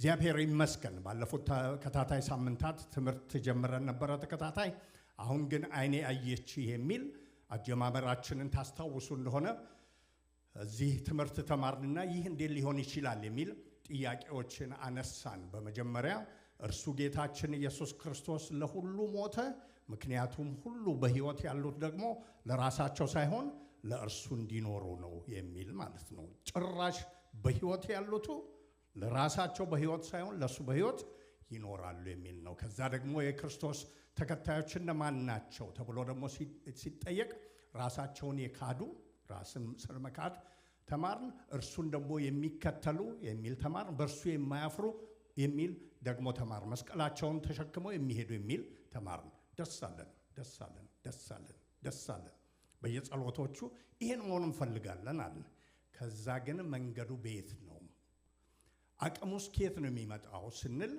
እግዚአብሔር ይመስገን ባለፉት ተከታታይ ሳምንታት ትምህርት ጀምረን ነበር ተከታታይ አሁን ግን አይኔ አየች የሚል አጀማመራችንን ታስታውሱ እንደሆነ እዚህ ትምህርት ተማርንና ይህ እንዴት ሊሆን ይችላል የሚል ጥያቄዎችን አነሳን በመጀመሪያ እርሱ ጌታችን ኢየሱስ ክርስቶስ ለሁሉ ሞተ ምክንያቱም ሁሉ በህይወት ያሉት ደግሞ ለራሳቸው ሳይሆን ለእርሱ እንዲኖሩ ነው የሚል ማለት ነው ጭራሽ በህይወት ያሉት ለራሳቸው በህይወት ሳይሆን ለሱ በህይወት ይኖራሉ የሚል ነው ከዛ ደግሞ የክርስቶስ ተከታዮች እነማን ናቸው ተብሎ ደግሞ ሲጠየቅ ራሳቸውን የካዱ ራስን ስለመካድ ተማርን እርሱን ደግሞ የሚከተሉ የሚል ተማርን በእርሱ የማያፍሩ የሚል ደግሞ ተማር መስቀላቸውን ተሸክመው የሚሄዱ የሚል ተማርን ደሳለን በየጸሎቶቹ ይሄን መሆን እንፈልጋለን አለ ከዛ ግን መንገዱ ቤት ነው አቅሙስ ከየት ነው የሚመጣው ስንል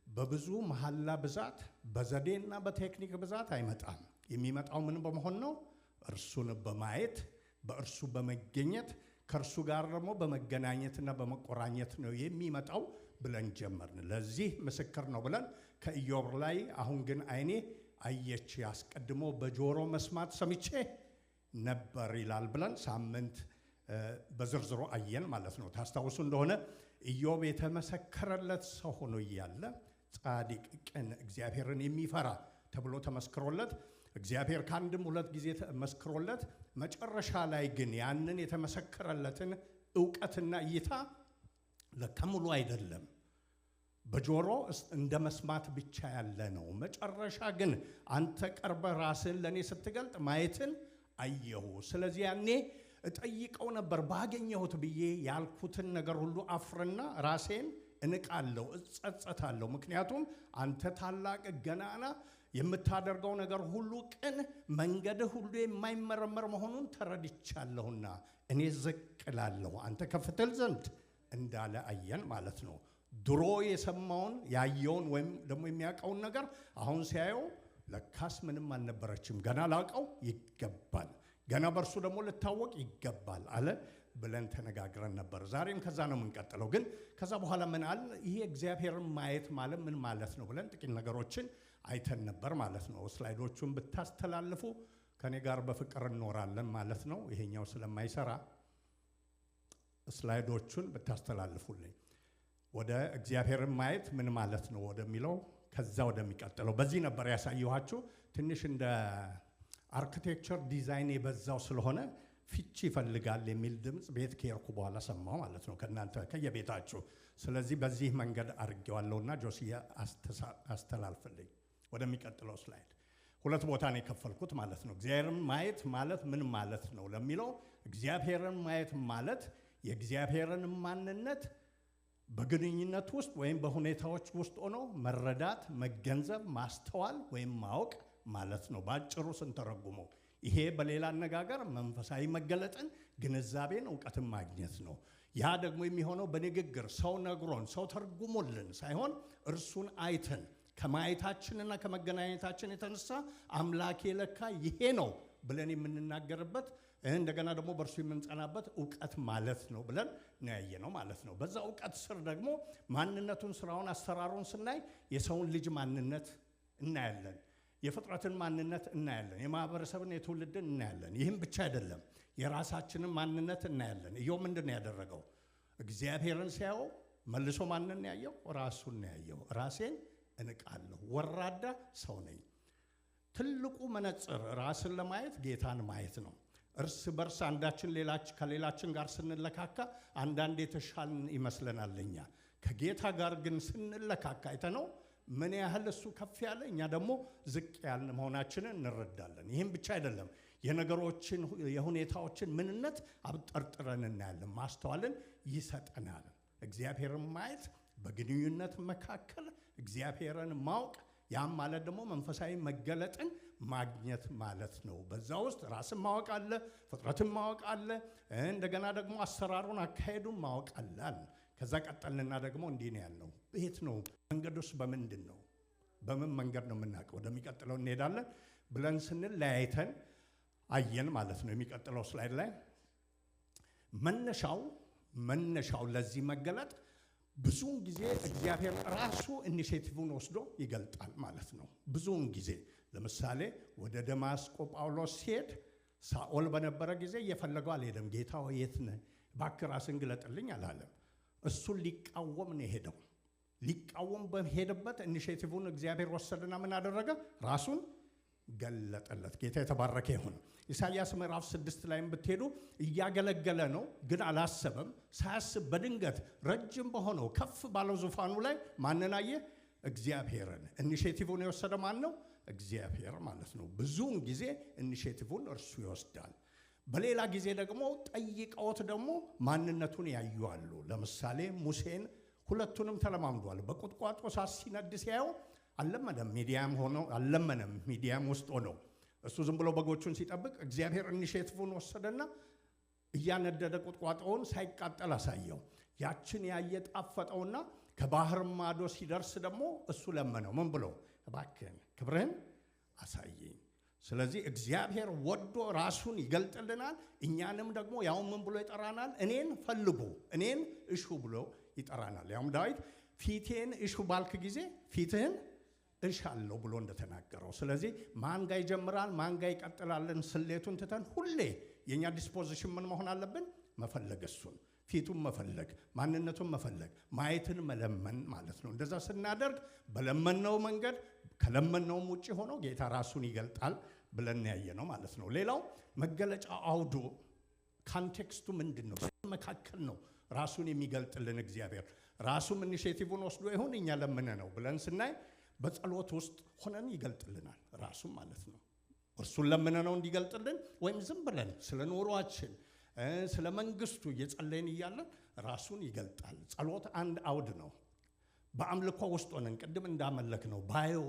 በብዙ መሐላ ብዛት በዘዴና በቴክኒክ ብዛት አይመጣም የሚመጣው ምን በመሆን ነው እርሱን በማየት በእርሱ በመገኘት ከእርሱ ጋር ደግሞ በመገናኘትና በመቆራኘት ነው የሚመጣው ብለን ጀመርን ለዚህ ምስክር ነው ብለን ከኢዮብ ላይ አሁን ግን አይኔ አየች ያስቀድሞ በጆሮ መስማት ሰምቼ ነበር ይላል ብለን ሳምንት በዝርዝሩ አየን ማለት ነው ታስታውሱ እንደሆነ ኢዮብ የተመሰከረለት ሰው ሆኖ ይያለ ጻድቅ ቅን እግዚአብሔርን የሚፈራ ተብሎ ተመስክሮለት እግዚአብሔር ካንድም ሁለት ጊዜ ተመስክሮለት መጨረሻ ላይ ግን ያንን የተመሰከረለትን ዕውቀትና እይታ ለከሙሉ አይደለም በጆሮ እንደ መስማት ብቻ ያለ ነው መጨረሻ ግን አንተ ቀርበ ራስን ለኔ ስትገልጥ ማየትን አየሁ ስለዚህ ያኔ እጠይቀው ነበር ባገኘሁት ብዬ ያልኩትን ነገር ሁሉ አፍርና ራሴን እንቃለሁ እጸጸታለሁ ምክንያቱም አንተ ታላቅ ገናና የምታደርገው ነገር ሁሉ ቅን መንገድ ሁሉ የማይመረመር መሆኑን ተረድቻለሁና እኔ ዝቅላለሁ አንተ ከፍተል ዘንድ እንዳለ አየን ማለት ነው ድሮ የሰማውን ያየውን ወይም ደግሞ የሚያውቀውን ነገር አሁን ሲያየው ለካስ ምንም አልነበረችም ገና ላቀው ይገባል ገና በርሱ ደግሞ ልታወቅ ይገባል አለ ብለን ተነጋግረን ነበር ዛሬም ከዛ ነው የምንቀጥለው ግን ከዛ በኋላ ምን አለ ይሄ እግዚአብሔርን ማየት ማለት ምን ማለት ነው ብለን ጥቂት ነገሮችን አይተን ነበር ማለት ነው ስላይዶቹን ብታስተላልፉ ከኔ ጋር በፍቅር እንኖራለን ማለት ነው ይሄኛው ስለማይሰራ ስላይዶቹን ብታስተላልፉልኝ ወደ እግዚአብሔርን ማየት ምን ማለት ነው ወደሚለው ከዛ ወደሚቀጥለው በዚህ ነበር ያሳየኋችሁ ትንሽ እንደ አርኪቴክቸር ዲዛይን የበዛው ስለሆነ ፍቺ ይፈልጋል የሚል ድምጽ ቤት ከየርኩ በኋላ ሰማው ማለት ነው ከናንተ ከየቤታችሁ ስለዚህ በዚህ መንገድ አርጌዋለሁና ጆሲያ አስተላልፈልኝ ወደሚቀጥለው ስላይድ ሁለት ቦታ ነው የከፈልኩት ማለት ነው እግዚአብሔርን ማየት ማለት ምን ማለት ነው ለሚለው እግዚአብሔርን ማየት ማለት የእግዚአብሔርን ማንነት በግንኙነት ውስጥ ወይም በሁኔታዎች ውስጥ ሆኖ መረዳት መገንዘብ ማስተዋል ወይም ማወቅ ማለት ነው ባጭሩ ስንተረጉመው ይሄ በሌላ አነጋገር መንፈሳዊ መገለጥን ግንዛቤን ዕውቀትን ማግኘት ነው ያ ደግሞ የሚሆነው በንግግር ሰው ነግሮን ሰው ተርጉሞልን ሳይሆን እርሱን አይተን ከማየታችንና ከመገናኘታችን የተነሳ አምላኬ ለካ ይሄ ነው ብለን የምንናገርበት እንደገና ደግሞ በእርሱ የምንጸናበት ዕውቀት ማለት ነው ብለን ነው ያየነው ማለት ነው በዛ ዕውቀት ስር ደግሞ ማንነቱን ስራውን አሰራሩን ስናይ የሰውን ልጅ ማንነት እናያለን የፍጥረትን ማንነት እናያለን የማህበረሰብን የትውልድን እናያለን ይህም ብቻ አይደለም የራሳችንን ማንነት እናያለን ኢዮብ ምንድነው ያደረገው እግዚአብሔርን ሲያየው መልሶ ማንነትን ያየው ራሱን ያየው ራሴን እንቃለሁ ወራዳ ሰው ነኝ ትልቁ መነጽር ራስን ለማየት ጌታን ማየት ነው እርስ በርስ አንዳችን ከሌላችን ጋር ስንለካካ አንዳንድ የተሻልን ይመስለናልኛ ከጌታ ጋር ግን ስንለካካ አይተነው ምን ያህል እሱ ከፍ ያለ እኛ ደግሞ ዝቅ ያልን መሆናችንን እንረዳለን ይሄም ብቻ አይደለም የነገሮችን የሁኔታዎችን ምንነት አብጠርጥረን እናያለን ማስተዋልን ይሰጠናል እግዚአብሔርን ማየት በግንኙነት መካከል እግዚአብሔርን ማወቅ ያም ማለት ደግሞ መንፈሳዊ መገለጥን ማግኘት ማለት ነው በዛ ውስጥ ራስን ማወቅ አለ ፍጥረትን ማወቅ አለ እንደገና ደግሞ አሰራሩን አካሄዱን ማወቅ አለ ከዛ ቀጠልና ደግሞ እንዲህ ነው ያለው ቤት ነው መንገዱስ በምንድን ነው በምን መንገድ ነው የምናውቀው ወደሚቀጥለው እንሄዳለን ብለን ስንል ለያይተን አየን ማለት ነው የሚቀጥለው ስላይድ ላይ መነሻው ለዚህ መገለጥ ብዙውን ጊዜ እግዚአብሔር ራሱ ኢኒሼቲቭን ወስዶ ይገልጣል ማለት ነው። ብዙውን ጊዜ ለምሳሌ ወደ ደማስቆ ጳውሎስ ሲሄድ ሳኦል በነበረ ጊዜ እየፈለገው አልሄደም። ጌታ ሆይ የት ነህ? እባክህ ራስህን ግለጥልኝ አላለም። እሱን ሊቃወም ነው የሄደው። ሊቃወም በሄደበት ኢኒሼቲቭን እግዚአብሔር ወሰደና ምን አደረገ? ራሱን ገለጠለት። ጌታ የተባረከ ይሁን። ኢሳይያስ ምዕራፍ 6 ላይም ብትሄዱ እያገለገለ ነው፣ ግን አላሰበም። ሳያስብ በድንገት ረጅም በሆነው ከፍ ባለው ዙፋኑ ላይ ማንን አየ? እግዚአብሔርን። ኢኒሼቲቭን የወሰደ ማን ነው? እግዚአብሔር ማለት ነው። ብዙውን ጊዜ ኢኒሼቲቭን እርሱ ይወስዳል። በሌላ ጊዜ ደግሞ ጠይቀውት ደግሞ ማንነቱን ያዩአሉ። ለምሳሌ ሙሴን ሁለቱንም ተለማምዷል። በቁጥቋጦ እሳት ሲነድ ሲያየው አልለመነም። ሚዲያም ውስጥ ሆነው እሱ ዝም ብሎ በጎቹን ሲጠብቅ እግዚአብሔር ኢኒሼቲቭን ወሰደና እያነደደ ቁጥቋጦውን ሳይቃጠል አሳየው። ያችን ያየ ጣፈጠውና ከባህር ማዶ ሲደርስ ደግሞ እሱ ለመነው። ምን ብሎ? እባክህን ክብርህን አሳየኝ። ስለዚህ እግዚአብሔር ወዶ ራሱን ይገልጥልናል። እኛንም ደግሞ ያው ምን ብሎ ይጠራናል? እኔን ፈልጉ፣ እኔን እሹ ብሎ ይጠራናል። ያውም ዳዊት ፊቴን እሹ ባልክ ጊዜ ፊትህን እሻለሁ ብሎ እንደተናገረው። ስለዚህ ማን ጋር ይጀምራል ማን ጋር ይቀጥላልን ስሌቱን ትተን ሁሌ የኛ ዲስፖዚሽን ምን መሆን አለብን? መፈለግ፣ እሱን ፊቱን መፈለግ፣ ማንነቱን መፈለግ፣ ማየትን መለመን ማለት ነው። እንደዛ ስናደርግ በለመነው መንገድ ከለመነውም ውጪ ሆኖ ጌታ ራሱን ይገልጣል ብለን ያየ ነው ማለት ነው። ሌላው መገለጫ አውዱ ካንቴክስቱ ምንድን ነው? መካከል ነው ራሱን የሚገልጥልን እግዚአብሔር። ራሱም ኢኒሼቲቭን ወስዶ ይሁን እኛ ለምነ ነው ብለን ስናይ በጸሎት ውስጥ ሆነን ይገልጥልናል ራሱን ማለት ነው። እርሱን ለምነ ነው እንዲገልጥልን፣ ወይም ዝም ብለን ስለ ኑሯችን ስለ መንግስቱ እየጸለይን እያለን ራሱን ይገልጣል። ጸሎት አንድ አውድ ነው። በአምልኮ ውስጥ ሆነን ቅድም እንዳመለክ ነው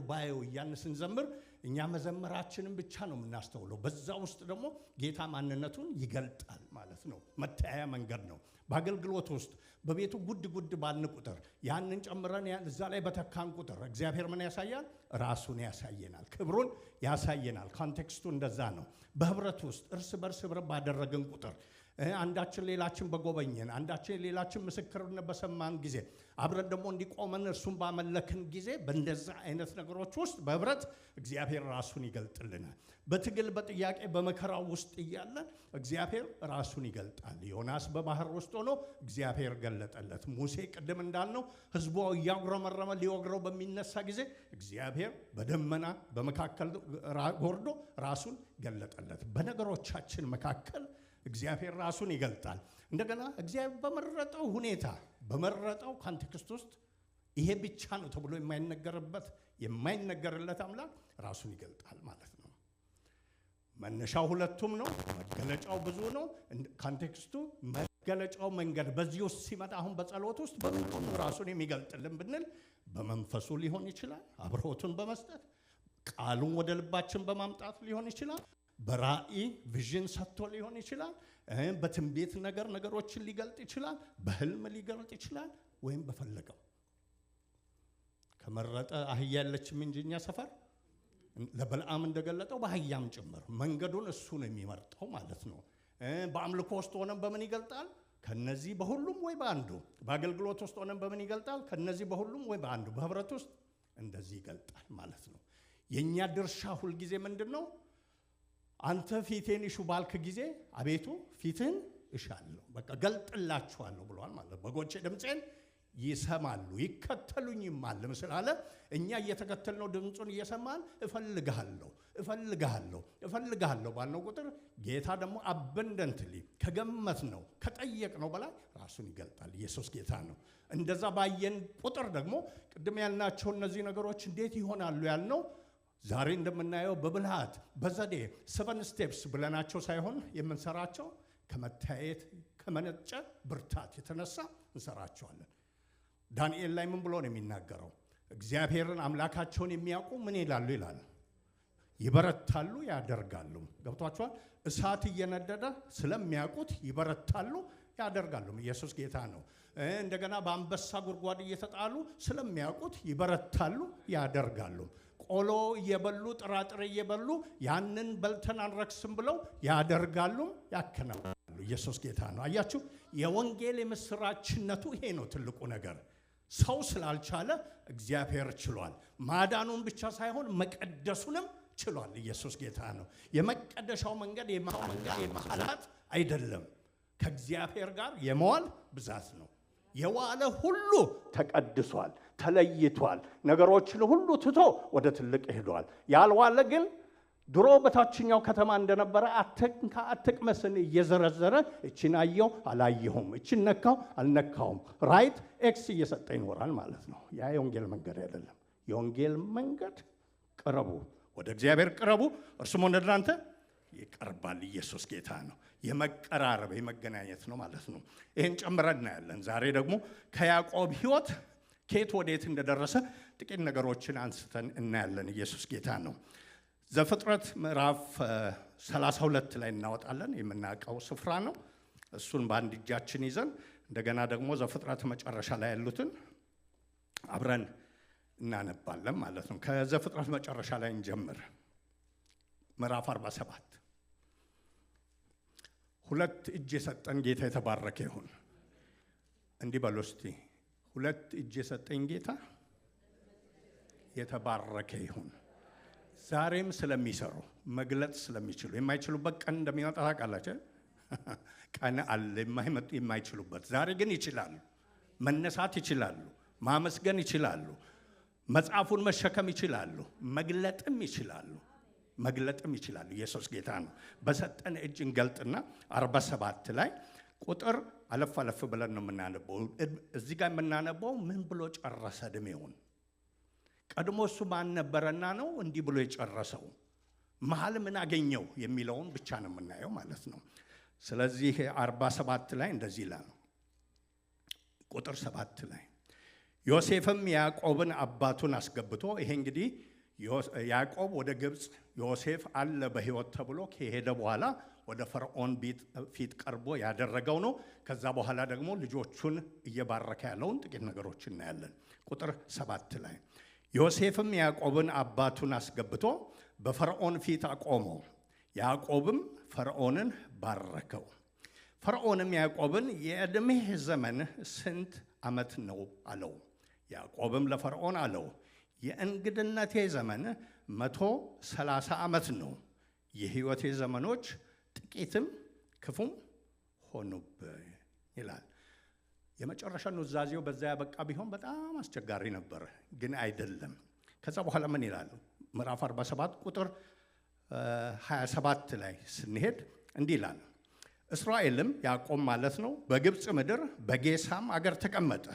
ባዮ እያን ስንዘምር እኛ መዘመራችንን ብቻ ነው የምናስተውለው። በዛ ውስጥ ደግሞ ጌታ ማንነቱን ይገልጣል ማለት ነው። መታያ መንገድ ነው። በአገልግሎት ውስጥ በቤቱ ጉድ ባልን ቁጥር ያንን ጨምረን እዛ ላይ በተካን ቁጥር እግዚአብሔር ምን ያሳያል? ራሱን ያሳየናል፣ ክብሩን ያሳየናል። ኮንቴክስቱ እንደዛ ነው። በህብረት ውስጥ እርስ በርስ ህብረት ባደረግን ቁጥር አንዳችን ሌላችን በጎበኘን አንዳችን ሌላችን ምስክርነት በሰማን ጊዜ አብረን ደግሞ እንዲቆመን እርሱን ባመለክን ጊዜ በእንደዛ አይነት ነገሮች ውስጥ በህብረት እግዚአብሔር ራሱን ይገልጥልናል። በትግል በጥያቄ በመከራው ውስጥ እያለን እግዚአብሔር ራሱን ይገልጣል። ዮናስ በባህር ውስጥ ሆኖ እግዚአብሔር ገለጠለት። ሙሴ ቅድም እንዳልነው ህዝቡ እያጉረመረመ ሊወግረው በሚነሳ ጊዜ እግዚአብሔር በደመና በመካከል ወርዶ ራሱን ገለጠለት። በነገሮቻችን መካከል እግዚአብሔር ራሱን ይገልጣል። እንደገና እግዚአብሔር በመረጠው ሁኔታ በመረጠው ኮንቴክስት ውስጥ ይሄ ብቻ ነው ተብሎ የማይነገርለት አምላክ ራሱን ይገልጣል ማለት ነው። መነሻው ሁለቱም ነው፣ መገለጫው ብዙ ነው። ኮንቴክስቱ መገለጫው መንገድ በዚህ ውስጥ ሲመጣ አሁን በጸሎት ውስጥ በምን ራሱን የሚገልጥልን ብንል በመንፈሱ ሊሆን ይችላል፣ አብሮቱን በመስጠት ቃሉን ወደ ልባችን በማምጣት ሊሆን ይችላል፣ በራእይ ቪዥን ሰጥቶ ሊሆን ይችላል፣ በትንቢት ነገሮችን ሊገልጥ ይችላል፣ በህልም ሊገልጥ ይችላል፣ ወይም በፈለገው ከመረጠ አህያ ያለችም እንጂ እኛ ሰፈር ለበልዓም እንደገለጠው በአህያም ጭምር መንገዱን እሱ ነው የሚመርጠው ማለት ነው። በአምልኮ ውስጥ ሆነን በምን ይገልጣል? ከነዚህ በሁሉም ወይ በአንዱ። በአገልግሎት ውስጥ ሆነን በምን ይገልጣል? ከነዚህ በሁሉም ወይ በአንዱ። በህብረት ውስጥ እንደዚህ ይገልጣል ማለት ነው። የኛ ድርሻ ሁልጊዜ ምንድነው? አንተ ፊቴን እሹ ባልክ ጊዜ አቤቱ ፊትህን እሻለሁ፣ በቃ ገልጥላችኋለሁ ብሏል ማለት። በጎቼ ድምፄን ይሰማሉ ይከተሉኝማል ስላለ እኛ እየተከተልነው ድምፁን እየሰማን እፈልግሃለሁ ባልነው ቁጥር ጌታ ደግሞ አበንደንትሊ ከገመትነው ከጠየቅነው በላይ ራሱን ይገልጣል። ኢየሱስ ጌታ ነው። እንደዛ ባየን ቁጥር ደግሞ ቅድም ያልናቸው እነዚህ ነገሮች እንዴት ይሆናሉ ያልነው ዛሬ እንደምናየው በብልሃት በዘዴ 7 ስቴፕስ ብለናቸው ሳይሆን የምንሰራቸው ከመታየት ከመነጨ ብርታት የተነሳ እንሰራቸዋለን። ዳንኤል ላይ ምን ብሎ ነው የሚናገረው? እግዚአብሔርን አምላካቸውን የሚያውቁ ምን ይላሉ ይላል? ይበረታሉ ያደርጋሉ። ገብቷቸዋል። እሳት እየነደደ ስለሚያውቁት ይበረታሉ ያደርጋሉ። ኢየሱስ ጌታ ነው። እንደገና በአንበሳ ጉድጓድ እየተጣሉ ስለሚያውቁት ይበረታሉ ያደርጋሉ። ቆሎ እየበሉ ጥራጥሬ እየበሉ ያንን በልተን አንረክስም ብለው ያደርጋሉ ያከናውናሉ። ኢየሱስ ጌታ ነው። አያችሁ፣ የወንጌል የምስራችነቱ ይሄ ነው ትልቁ ነገር። ሰው ስላልቻለ እግዚአብሔር ችሏል። ማዳኑን ብቻ ሳይሆን መቀደሱንም ችሏል። ኢየሱስ ጌታ ነው። የመቀደሻው መንገድ የመሐላት አይደለም፣ ከእግዚአብሔር ጋር የመዋል ብዛት ነው። የዋለ ሁሉ ተቀድሷል፣ ተለይቷል። ነገሮችን ሁሉ ትቶ ወደ ትልቅ ሄዷል። ያልዋለ ግን ድሮ በታችኛው ከተማ እንደነበረ አትቅመስን እየዘረዘረ እቺን አየው አላየሁም፣ እቺን ነካው አልነካውም፣ ራይት ኤክስ እየሰጠ ይኖራል ማለት ነው። ያ የወንጌል መንገድ አይደለም። የወንጌል መንገድ ቅረቡ፣ ወደ እግዚአብሔር ቅረቡ፣ እርሱም ወደ እናንተ ይቀርባል። ኢየሱስ ጌታ ነው። የመቀራረብ የመገናኘት ነው ማለት ነው። ይህን ጨምረን እናያለን። ዛሬ ደግሞ ከያዕቆብ ሕይወት ከየት ወዴት እንደደረሰ ጥቂት ነገሮችን አንስተን እናያለን። ኢየሱስ ጌታ ነው። ዘፍጥረት ምዕራፍ 32 ላይ እናወጣለን። የምናውቀው ስፍራ ነው። እሱን በአንድ እጃችን ይዘን እንደገና ደግሞ ዘፍጥረት መጨረሻ ላይ ያሉትን አብረን እናነባለን ማለት ነው። ከዘፍጥረት መጨረሻ ላይ እንጀምር። ምዕራፍ 47 ሁለት እጅ የሰጠን ጌታ የተባረከ ይሁን። እንዲህ በሉ እስቲ፣ ሁለት እጅ የሰጠኝ ጌታ የተባረከ ይሁን። ዛሬም ስለሚሰሩ መግለጥ ስለሚችሉ የማይችሉበት ቀን እንደሚመጣ ታውቃላችሁ። ቀን አለ የማይችሉበት። ዛሬ ግን ይችላሉ። መነሳት ይችላሉ። ማመስገን ይችላሉ። መጽሐፉን መሸከም ይችላሉ። መግለጥም ይችላሉ። መግለጥም ይችላሉ። ኢየሱስ ጌታ ነው። በሰጠን እጅ እንገልጥና 47 ላይ ቁጥር አለፍ አለፍ ብለን ነው የምናነበው። እዚህ ጋር የምናነበው ምን ብሎ ጨረሰ ዕድሜውን? ቀድሞ እሱ ማን ነበረና ነው እንዲህ ብሎ የጨረሰው? መሀል ምን አገኘው የሚለውን ብቻ ነው የምናየው ማለት ነው። ስለዚህ 47 ላይ እንደዚህ ይላል። ቁጥር 7 ላይ ዮሴፍም ያዕቆብን አባቱን አስገብቶ፣ ይሄ እንግዲህ ያዕቆብ ወደ ግብፅ ዮሴፍ አለ በሕይወት ተብሎ ከሄደ በኋላ ወደ ፈርዖን ፊት ቀርቦ ያደረገው ነው። ከዛ በኋላ ደግሞ ልጆቹን እየባረከ ያለውን ጥቂት ነገሮች እናያለን። ቁጥር 7 ላይ ዮሴፍም ያዕቆብን አባቱን አስገብቶ በፈርዖን ፊት አቆመው። ያዕቆብም ፈርዖንን ባረከው። ፈርዖንም ያዕቆብን የዕድሜህ ዘመን ስንት ዓመት ነው አለው። ያዕቆብም ለፈርዖን አለው የእንግድነቴ ዘመን 130 ዓመት ነው። የሕይወቴ ዘመኖች ጥቂትም ክፉም ሆኑብኝ ይላል። የመጨረሻ ኑዛዜው በዛ ያበቃ ቢሆን በጣም አስቸጋሪ ነበር፣ ግን አይደለም። ከዛ በኋላ ምን ይላል? ምዕራፍ 47 ቁጥር 27 ላይ ስንሄድ እንዲህ ይላል። እስራኤልም ያዕቆብ ማለት ነው በግብፅ ምድር በጌሳም አገር ተቀመጠ።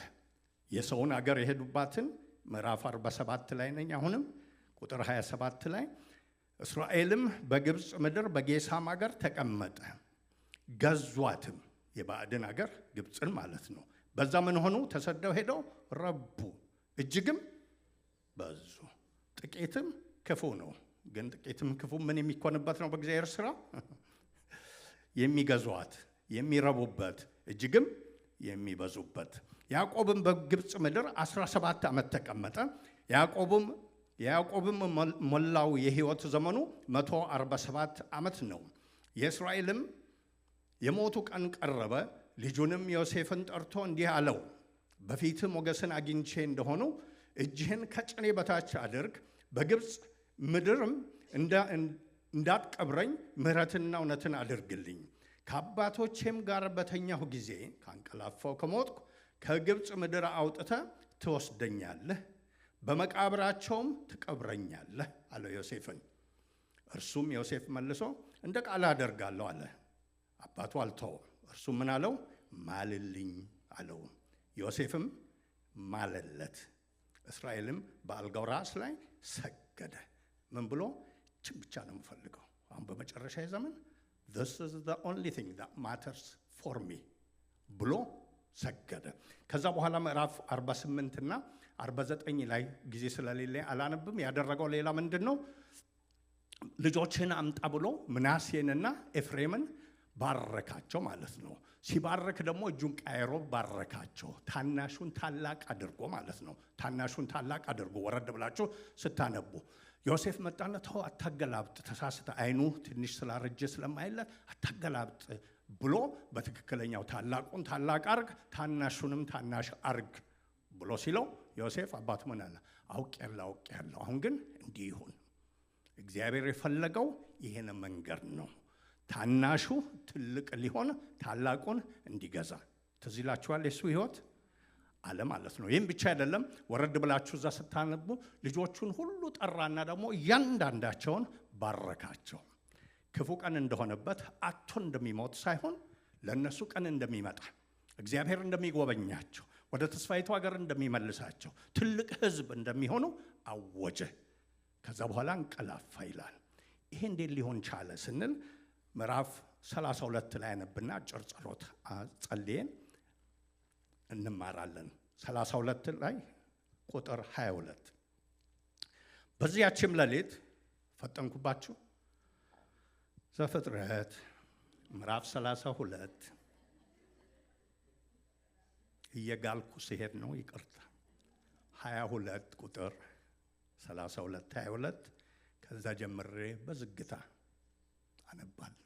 የሰውን አገር የሄዱባትን ምዕራፍ 47 ላይ ነኝ። አሁንም ቁጥር 27 ላይ እስራኤልም በግብፅ ምድር በጌሳም አገር ተቀመጠ፣ ገዟትም። የባዕድን አገር ግብፅን ማለት ነው። በዛ ምን ሆኑ? ተሰደው ሄደው ረቡ፣ እጅግም በዙ። ጥቂትም ክፉ ነው። ግን ጥቂትም ክፉ ምን የሚኮንበት ነው? በእግዚአብሔር ሥራ የሚገዟት፣ የሚረቡበት፣ እጅግም የሚበዙበት። ያዕቆብም በግብፅ ምድር 17 ዓመት ተቀመጠ። ያዕቆብም ሞላው የሕይወት ዘመኑ 147 ዓመት ነው። የእስራኤልም የሞቱ ቀን ቀረበ። ልጁንም ዮሴፍን ጠርቶ እንዲህ አለው፣ በፊትህ ሞገስን አግኝቼ እንደሆኑ እጅህን ከጭኔ በታች አድርግ፣ በግብፅ ምድርም እንዳትቀብረኝ ምሕረትና እውነትን አድርግልኝ። ከአባቶቼም ጋር በተኛሁ ጊዜ ካንቀላፋው ከሞትኩ ከግብፅ ምድር አውጥተህ ትወስደኛለህ፣ በመቃብራቸውም ትቀብረኛለህ አለው ዮሴፍን። እርሱም ዮሴፍ መልሶ እንደ ቃል አደርጋለሁ አለ። አባቱ አልተወም። እርሱ ምን አለው? ማልልኝ አለው። ዮሴፍም ማለለት። እስራኤልም በአልጋው ራስ ላይ ሰገደ። ምን ብሎ? ችን ብቻ ነው የምፈልገው አሁን በመጨረሻ ዘመን this is the only thing that matters for me ብሎ ሰገደ። ከዛ በኋላ ምዕራፍ 48 እና 49 ላይ ጊዜ ስለሌለ አላነብም። ያደረገው ሌላ ምንድን ነው? ልጆችን አምጣ ብሎ ምናሴንና ኤፍሬምን ባረካቸው ማለት ነው። ሲባረክ ደግሞ እጁን ቀይሮ ባረካቸው። ታናሹን ታላቅ አድርጎ ማለት ነው። ታናሹን ታላቅ አድርጎ ወረድ ብላችሁ ስታነቡ ዮሴፍ መጣና ተው አታገላብጥ፣ ተሳስተ አይኑ ትንሽ ስላረጀ ስለማይለት አታገላብጥ ብሎ በትክክለኛው ታላቁን ታላቅ አርግ፣ ታናሹንም ታናሽ አርግ ብሎ ሲለው ዮሴፍ አባቱ ምን አለ? አውቄያለሁ። አሁን ግን እንዲህ ይሁን። እግዚአብሔር የፈለገው ይሄን መንገድ ነው። ታናሹ ትልቅ ሊሆን ታላቁን እንዲገዛ። ትዝ ይላችኋል የሱ ህይወት አለ ማለት ነው። ይህም ብቻ አይደለም። ወረድ ብላችሁ እዛ ስታነቡ ልጆቹን ሁሉ ጠራና ደግሞ እያንዳንዳቸውን ባረካቸው። ክፉ ቀን እንደሆነበት አቶ እንደሚሞት ሳይሆን ለነሱ ቀን እንደሚመጣ እግዚአብሔር እንደሚጎበኛቸው ወደ ተስፋይቱ ሀገር እንደሚመልሳቸው ትልቅ ህዝብ እንደሚሆኑ አወጀ። ከዛ በኋላ እንቀላፋ ይላል። ይሄ እንዴት ሊሆን ቻለ ስንል ምዕራፍ 32 ላይ አነብና አጭር ጸሎት ጸልየን እንማራለን። 32 ላይ ቁጥር 22 በዚያችም ሌሊት ፈጠንኩባችሁ። ዘፍጥረት ምዕራፍ 32 እየጋልኩ ሲሄድ ነው ይቅርታ 22 ቁጥር 32 22 ከዛ ጀምሬ በዝግታ አነባለሁ።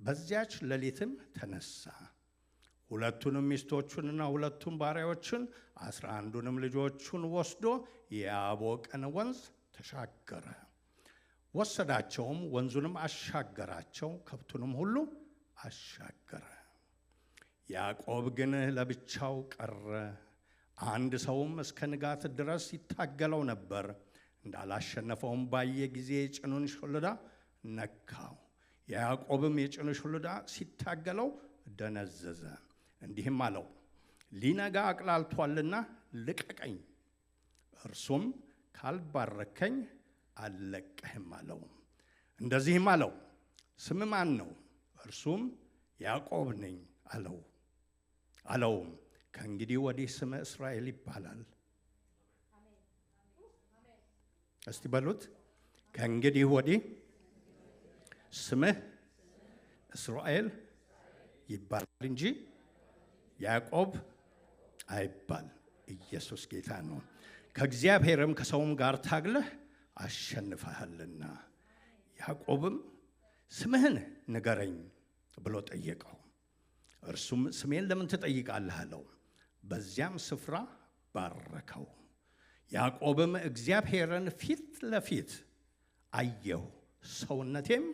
በዚያች ሌሊትም ተነሳ፣ ሁለቱንም ሚስቶቹንና ሁለቱን ባሪያዎችን 11ዱንም ልጆቹን ወስዶ የያቦቅን ወንዝ ተሻገረ። ወሰዳቸውም፣ ወንዙንም አሻገራቸው፣ ከብቱንም ሁሉ አሻገረ። ያዕቆብ ግን ለብቻው ቀረ። አንድ ሰውም እስከ ንጋት ድረስ ይታገለው ነበር። እንዳላሸነፈውም ባየ ጊዜ የጭኑን ሹልዳ ነካው። ያዕቆብም የጭኑ ሹልዳ ሲታገለው ደነዘዘ። እንዲህም አለው፣ ሊነጋ አቅላልቷልና ልቀቀኝ። እርሱም ካልባረከኝ አልለቅህም አለው። እንደዚህም አለው፣ ስም ማን ነው? እርሱም ያዕቆብ ነኝ አለውም ከእንግዲህ ወዲህ ስም እስራኤል ይባላል። እስቲ በሉት፣ ከእንግዲህ ወዲህ ስምህ እስራኤል ይባላል እንጂ ያዕቆብ አይባል። ኢየሱስ ጌታ ነው። ከእግዚአብሔርም ከሰውም ጋር ታግለህ አሸንፈሃልና። ያዕቆብም ስምህን ንገረኝ ብሎ ጠየቀው። እርሱም ስሜን ለምን ትጠይቃለህ አለው። በዚያም ስፍራ ባረከው። ያዕቆብም እግዚአብሔርን ፊት ለፊት አየሁ፣ ሰውነቴም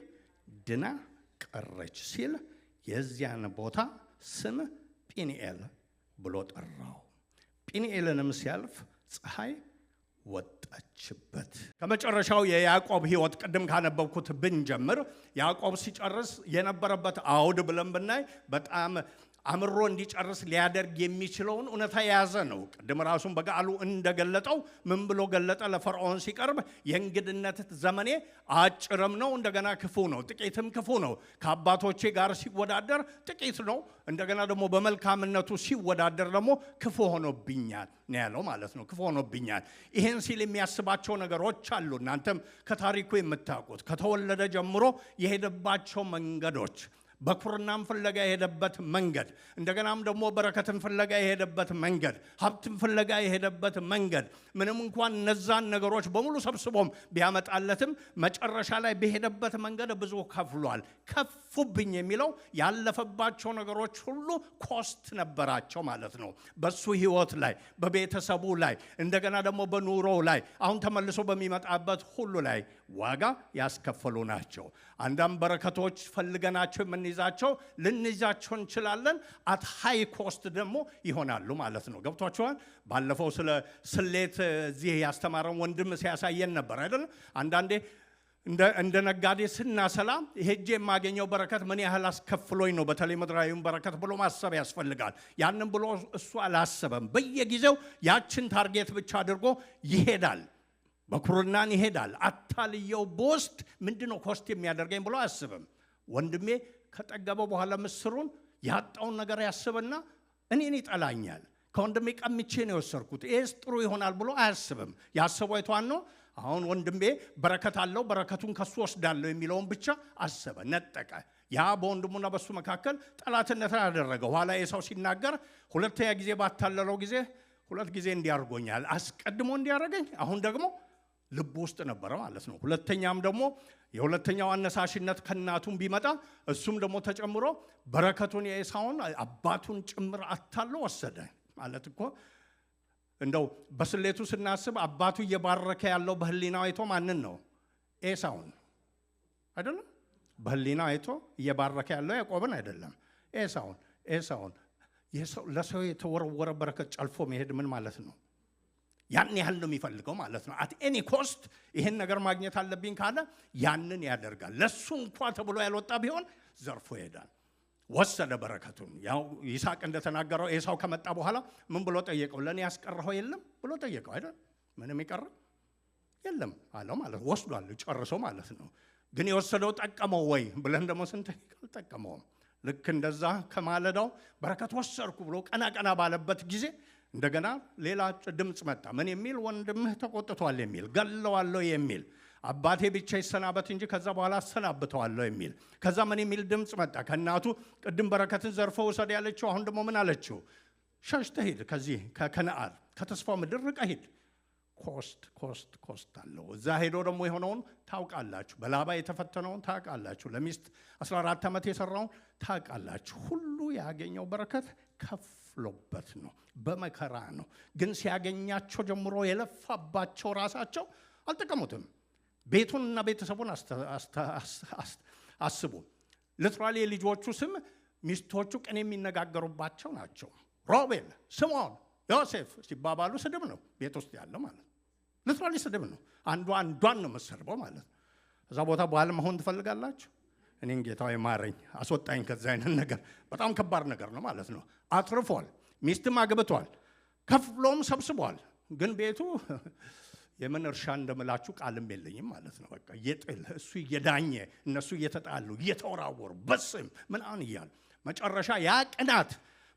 ድና ቀረች ሲል የዚያን ቦታ ስም ጲንኤል ብሎ ጠራው። ጲንኤልንም ሲያልፍ ፀሐይ ወጣችበት። ከመጨረሻው የያዕቆብ ሕይወት ቅድም ካነበብኩት ብንጀምር ያዕቆብ ሲጨርስ የነበረበት አውድ ብለን ብናይ በጣም አምሮ እንዲጨርስ ሊያደርግ የሚችለውን እውነታ የያዘ ነው። ቅድም ራሱን በቃሉ እንደገለጠው ምን ብሎ ገለጠ? ለፈርዖን ሲቀርብ የእንግድነት ዘመኔ አጭርም ነው፣ እንደገና ክፉ ነው፣ ጥቂትም ክፉ ነው። ከአባቶቼ ጋር ሲወዳደር ጥቂት ነው፣ እንደገና ደግሞ በመልካምነቱ ሲወዳደር ደግሞ ክፉ ሆኖብኛል ነው ያለው ማለት ነው። ክፉ ሆኖብኛል። ይህን ሲል የሚያስባቸው ነገሮች አሉ። እናንተም ከታሪኩ የምታውቁት ከተወለደ ጀምሮ የሄደባቸው መንገዶች፣ በኩርናም ፍለጋ የሄደበት መንገድ፣ እንደገናም ደግሞ በረከትን ፍለጋ የሄደበት መንገድ፣ ሀብትን ፍለጋ የሄደበት መንገድ፣ ምንም እንኳን እነዛን ነገሮች በሙሉ ሰብስቦም ቢያመጣለትም መጨረሻ ላይ በሄደበት መንገድ ብዙ ከፍሏል። ከፉብኝ የሚለው ያለፈባቸው ነገሮች ሁሉ ኮስት ነበራቸው ማለት ነው። በሱ ህይወት ላይ፣ በቤተሰቡ ላይ፣ እንደገና ደግሞ በኑሮው ላይ፣ አሁን ተመልሶ በሚመጣበት ሁሉ ላይ ዋጋ ያስከፈሉ ናቸው። አንዳንድ በረከቶች ፈልገናቸው የምንይዛቸው ልንይዛቸው እንችላለን። አት ሃይ ኮስት ደግሞ ይሆናሉ ማለት ነው። ገብቷችኋል? ባለፈው ስለ ስሌት እዚህ ያስተማረን ወንድም ሲያሳየን ነበር አይደል? አንዳንዴ እንደ ነጋዴ ስናሰላ ሄጄ የማገኘው በረከት ምን ያህል አስከፍሎኝ ነው፣ በተለይ ምድራዊውን በረከት ብሎ ማሰብ ያስፈልጋል። ያንን ብሎ እሱ አላሰበም። በየጊዜው ያችን ታርጌት ብቻ አድርጎ ይሄዳል። በኩርናን ይሄዳል። አታልየው ቦስት ምንድነው ኮስት የሚያደርገኝ ብሎ አያስብም። ወንድሜ ከጠገበው በኋላ ምስሩን ያጣውን ነገር ያስብና እኔን ይጠላኛል፣ ከወንድሜ ቀምቼ ነው የወሰድኩት፣ ይሄስ ጥሩ ይሆናል ብሎ አያስብም። ያሰበው የቷን ነው? አሁን ወንድሜ በረከት አለው፣ በረከቱን ከሱ ወስዳለሁ የሚለውን ብቻ አሰበ፣ ነጠቀ። ያ በወንድሙና በሱ መካከል ጠላትነት ያደረገው። ኋላ የሰው ሲናገር ሁለተኛ ጊዜ ባታለለው ጊዜ ሁለት ጊዜ እንዲያርጎኛል፣ አስቀድሞ እንዲያረገኝ፣ አሁን ደግሞ ልብ ውስጥ ነበረ ማለት ነው። ሁለተኛም ደግሞ የሁለተኛው አነሳሽነት ከእናቱም ቢመጣ እሱም ደግሞ ተጨምሮ በረከቱን የኤሳውን አባቱን ጭምር አታሎ ወሰደ ማለት እኮ እንደው በስሌቱ ስናስብ አባቱ እየባረከ ያለው በህሊናው አይቶ ማንን ነው? ኤሳውን አይደለም። በህሊናው አይቶ እየባረከ ያለው ያዕቆብን አይደለም፣ ኤሳውን ለሰው የተወረወረ በረከት ጨልፎ መሄድ ምን ማለት ነው? ያን ያህል ነው የሚፈልገው ማለት ነው። አት ኤኒ ኮስት ይሄን ነገር ማግኘት አለብኝ ካለ ያንን ያደርጋል። ለሱ እንኳን ተብሎ ያልወጣ ቢሆን ዘርፎ ይሄዳል። ወሰደ በረከቱን። ያው ይስሐቅ እንደተናገረው ኤሳው ከመጣ በኋላ ምን ብሎ ጠየቀው? ለኔ ያስቀረው የለም ብሎ ጠየቀው አይደል? ምንም ይቀር የለም አለው ማለት ነው። ወስዷል ጨርሶ ማለት ነው። ግን የወሰደው ጠቀመው ወይ ብለን ደግሞ ስንጠይቅ አልጠቀመውም። ልክ እንደዛ ከማለዳው በረከት ወሰርኩ ብሎ ቀና ባለበት ጊዜ እንደገና ሌላ ድምፅ መጣ። ምን የሚል? ወንድምህ ተቆጥቷል የሚል፣ ገለዋለሁ የሚል፣ አባቴ ብቻ ይሰናበት እንጂ ከዛ በኋላ አሰናብተዋለሁ የሚል። ከዛ ምን የሚል ድምፅ መጣ? ከእናቱ ቅድም በረከትን ዘርፎ ውሰድ ያለችው አሁን ደግሞ ምን አለችው? ሸሽተህ ሂድ፣ ከዚህ ከከነዓን ከተስፋው ምድር ርቀህ ሂድ። ኮስት አለው። እዛ ሄዶ ደግሞ የሆነውን ታውቃላችሁ። በላባ የተፈተነውን ታውቃላችሁ። ለሚስት 14 ዓመት የሰራውን ታውቃላችሁ። ሁሉ ያገኘው በረከት ከፍሎበት ነው፣ በመከራ ነው። ግን ሲያገኛቸው ጀምሮ የለፋባቸው ራሳቸው አልጠቀሙትም። ቤቱንና ቤተሰቡን አስቡ። ሊትራሊ የልጆቹ ስም ሚስቶቹ ቀን የሚነጋገሩባቸው ናቸው። ሮቤል፣ ስምዖን፣ ዮሴፍ ሲባባሉ ስድብ ነው ቤት ውስጥ ያለው ማለት ነው። ሊትራሊ ስድብ ነው። አንዷን ነው የምትሰድበው ማለት ነው። እዛ ቦታ በኋላ መሆን ትፈልጋላችሁ? እኔን ጌታው ማረኝ፣ አስወጣኝ ከዛ አይነት ነገር። በጣም ከባድ ነገር ነው ማለት ነው። አትርፏል፣ ሚስትም አግብቷል፣ ከፍሎም ሰብስቧል። ግን ቤቱ የምን እርሻ እንደምላችሁ ቃልም የለኝም ማለት ነው። በቃ እየጥል እሱ እየዳኘ እነሱ እየተጣሉ እየተወራወሩ በስም ምናምን እያሉ መጨረሻ ያ ቅናት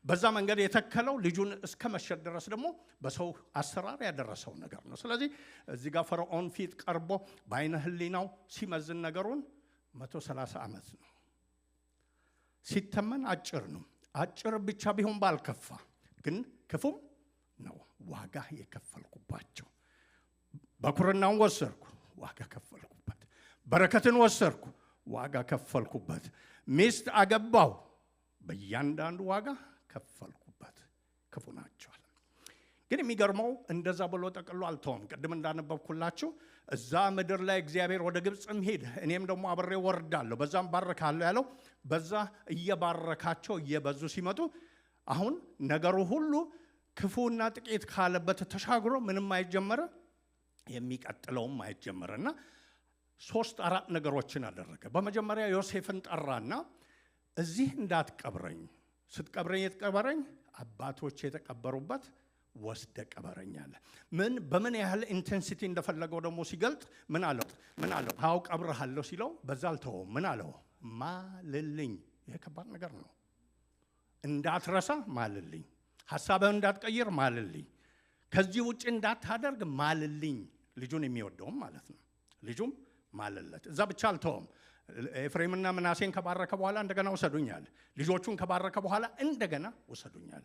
በዛ መንገድ የተከለው ልጁን እስከ መሸጥ ድረስ ደግሞ በሰው አሰራር ያደረሰው ነገር ነው። ስለዚህ እዚህ ጋር ፈርዖን ፊት ቀርቦ በአይነ ህሊናው ሲመዝን ነገሩን 130 ዓመት ነው። ሲተመን አጭር ነው። አጭር ብቻ ቢሆን ባልከፋ፣ ግን ክፉም ነው። ዋጋ የከፈልኩባቸው። በኩርናውን ወሰርኩ፣ ዋጋ ከፈልኩበት። በረከትን ወሰርኩ፣ ዋጋ ከፈልኩበት። ሚስት አገባው፣ በእያንዳንዱ ዋጋ ከፈልኩበት። ክፉ ናቸው። ግን የሚገርመው እንደዛ ብሎ ጠቅሎ አልተውም። ቅድም እንዳነበብኩላችሁ እዛ ምድር ላይ እግዚአብሔር ወደ ግብፅም ሄድ እኔም ደግሞ አብሬ ወርዳለሁ በዛም ባረካለሁ ያለው፣ በዛ እየባረካቸው እየበዙ ሲመጡ አሁን ነገሩ ሁሉ ክፉና ጥቂት ካለበት ተሻግሮ ምንም አይጀመረ፣ የሚቀጥለውም አይጀመረና 3-4 ነገሮችን አደረገ። በመጀመሪያ ዮሴፍን ጠራና እዚህ እንዳትቀብረኝ፣ ስትቀብረኝ የተቀበረኝ አባቶች የተቀበሩበት ወስደ ቀበረኝ አለ። በምን ያህል ኢንቴንሲቲ እንደፈለገው ደግሞ ሲገልጥ ምን አለው? ታው ቀብረሃለሁ ሲለው በዛ አልተወውም። ምን አለው? ማልልኝ። ይሄ ከባድ ነገር ነው። እንዳትረሳ ማልልኝ፣ ሐሳብህን እንዳትቀይር ማልልኝ፣ ከዚህ ውጭ እንዳታደርግ ማልልኝ። ልጁን የሚወደውም ማለት ነው። ልጁም ማለለት። እዛ ብቻ አልተወም። ኤፍሬምና ምናሴን ከባረከ በኋላ እንደገና ወሰዱኛል። ልጆቹን ከባረከ በኋላ እንደገና ወሰዱኛል።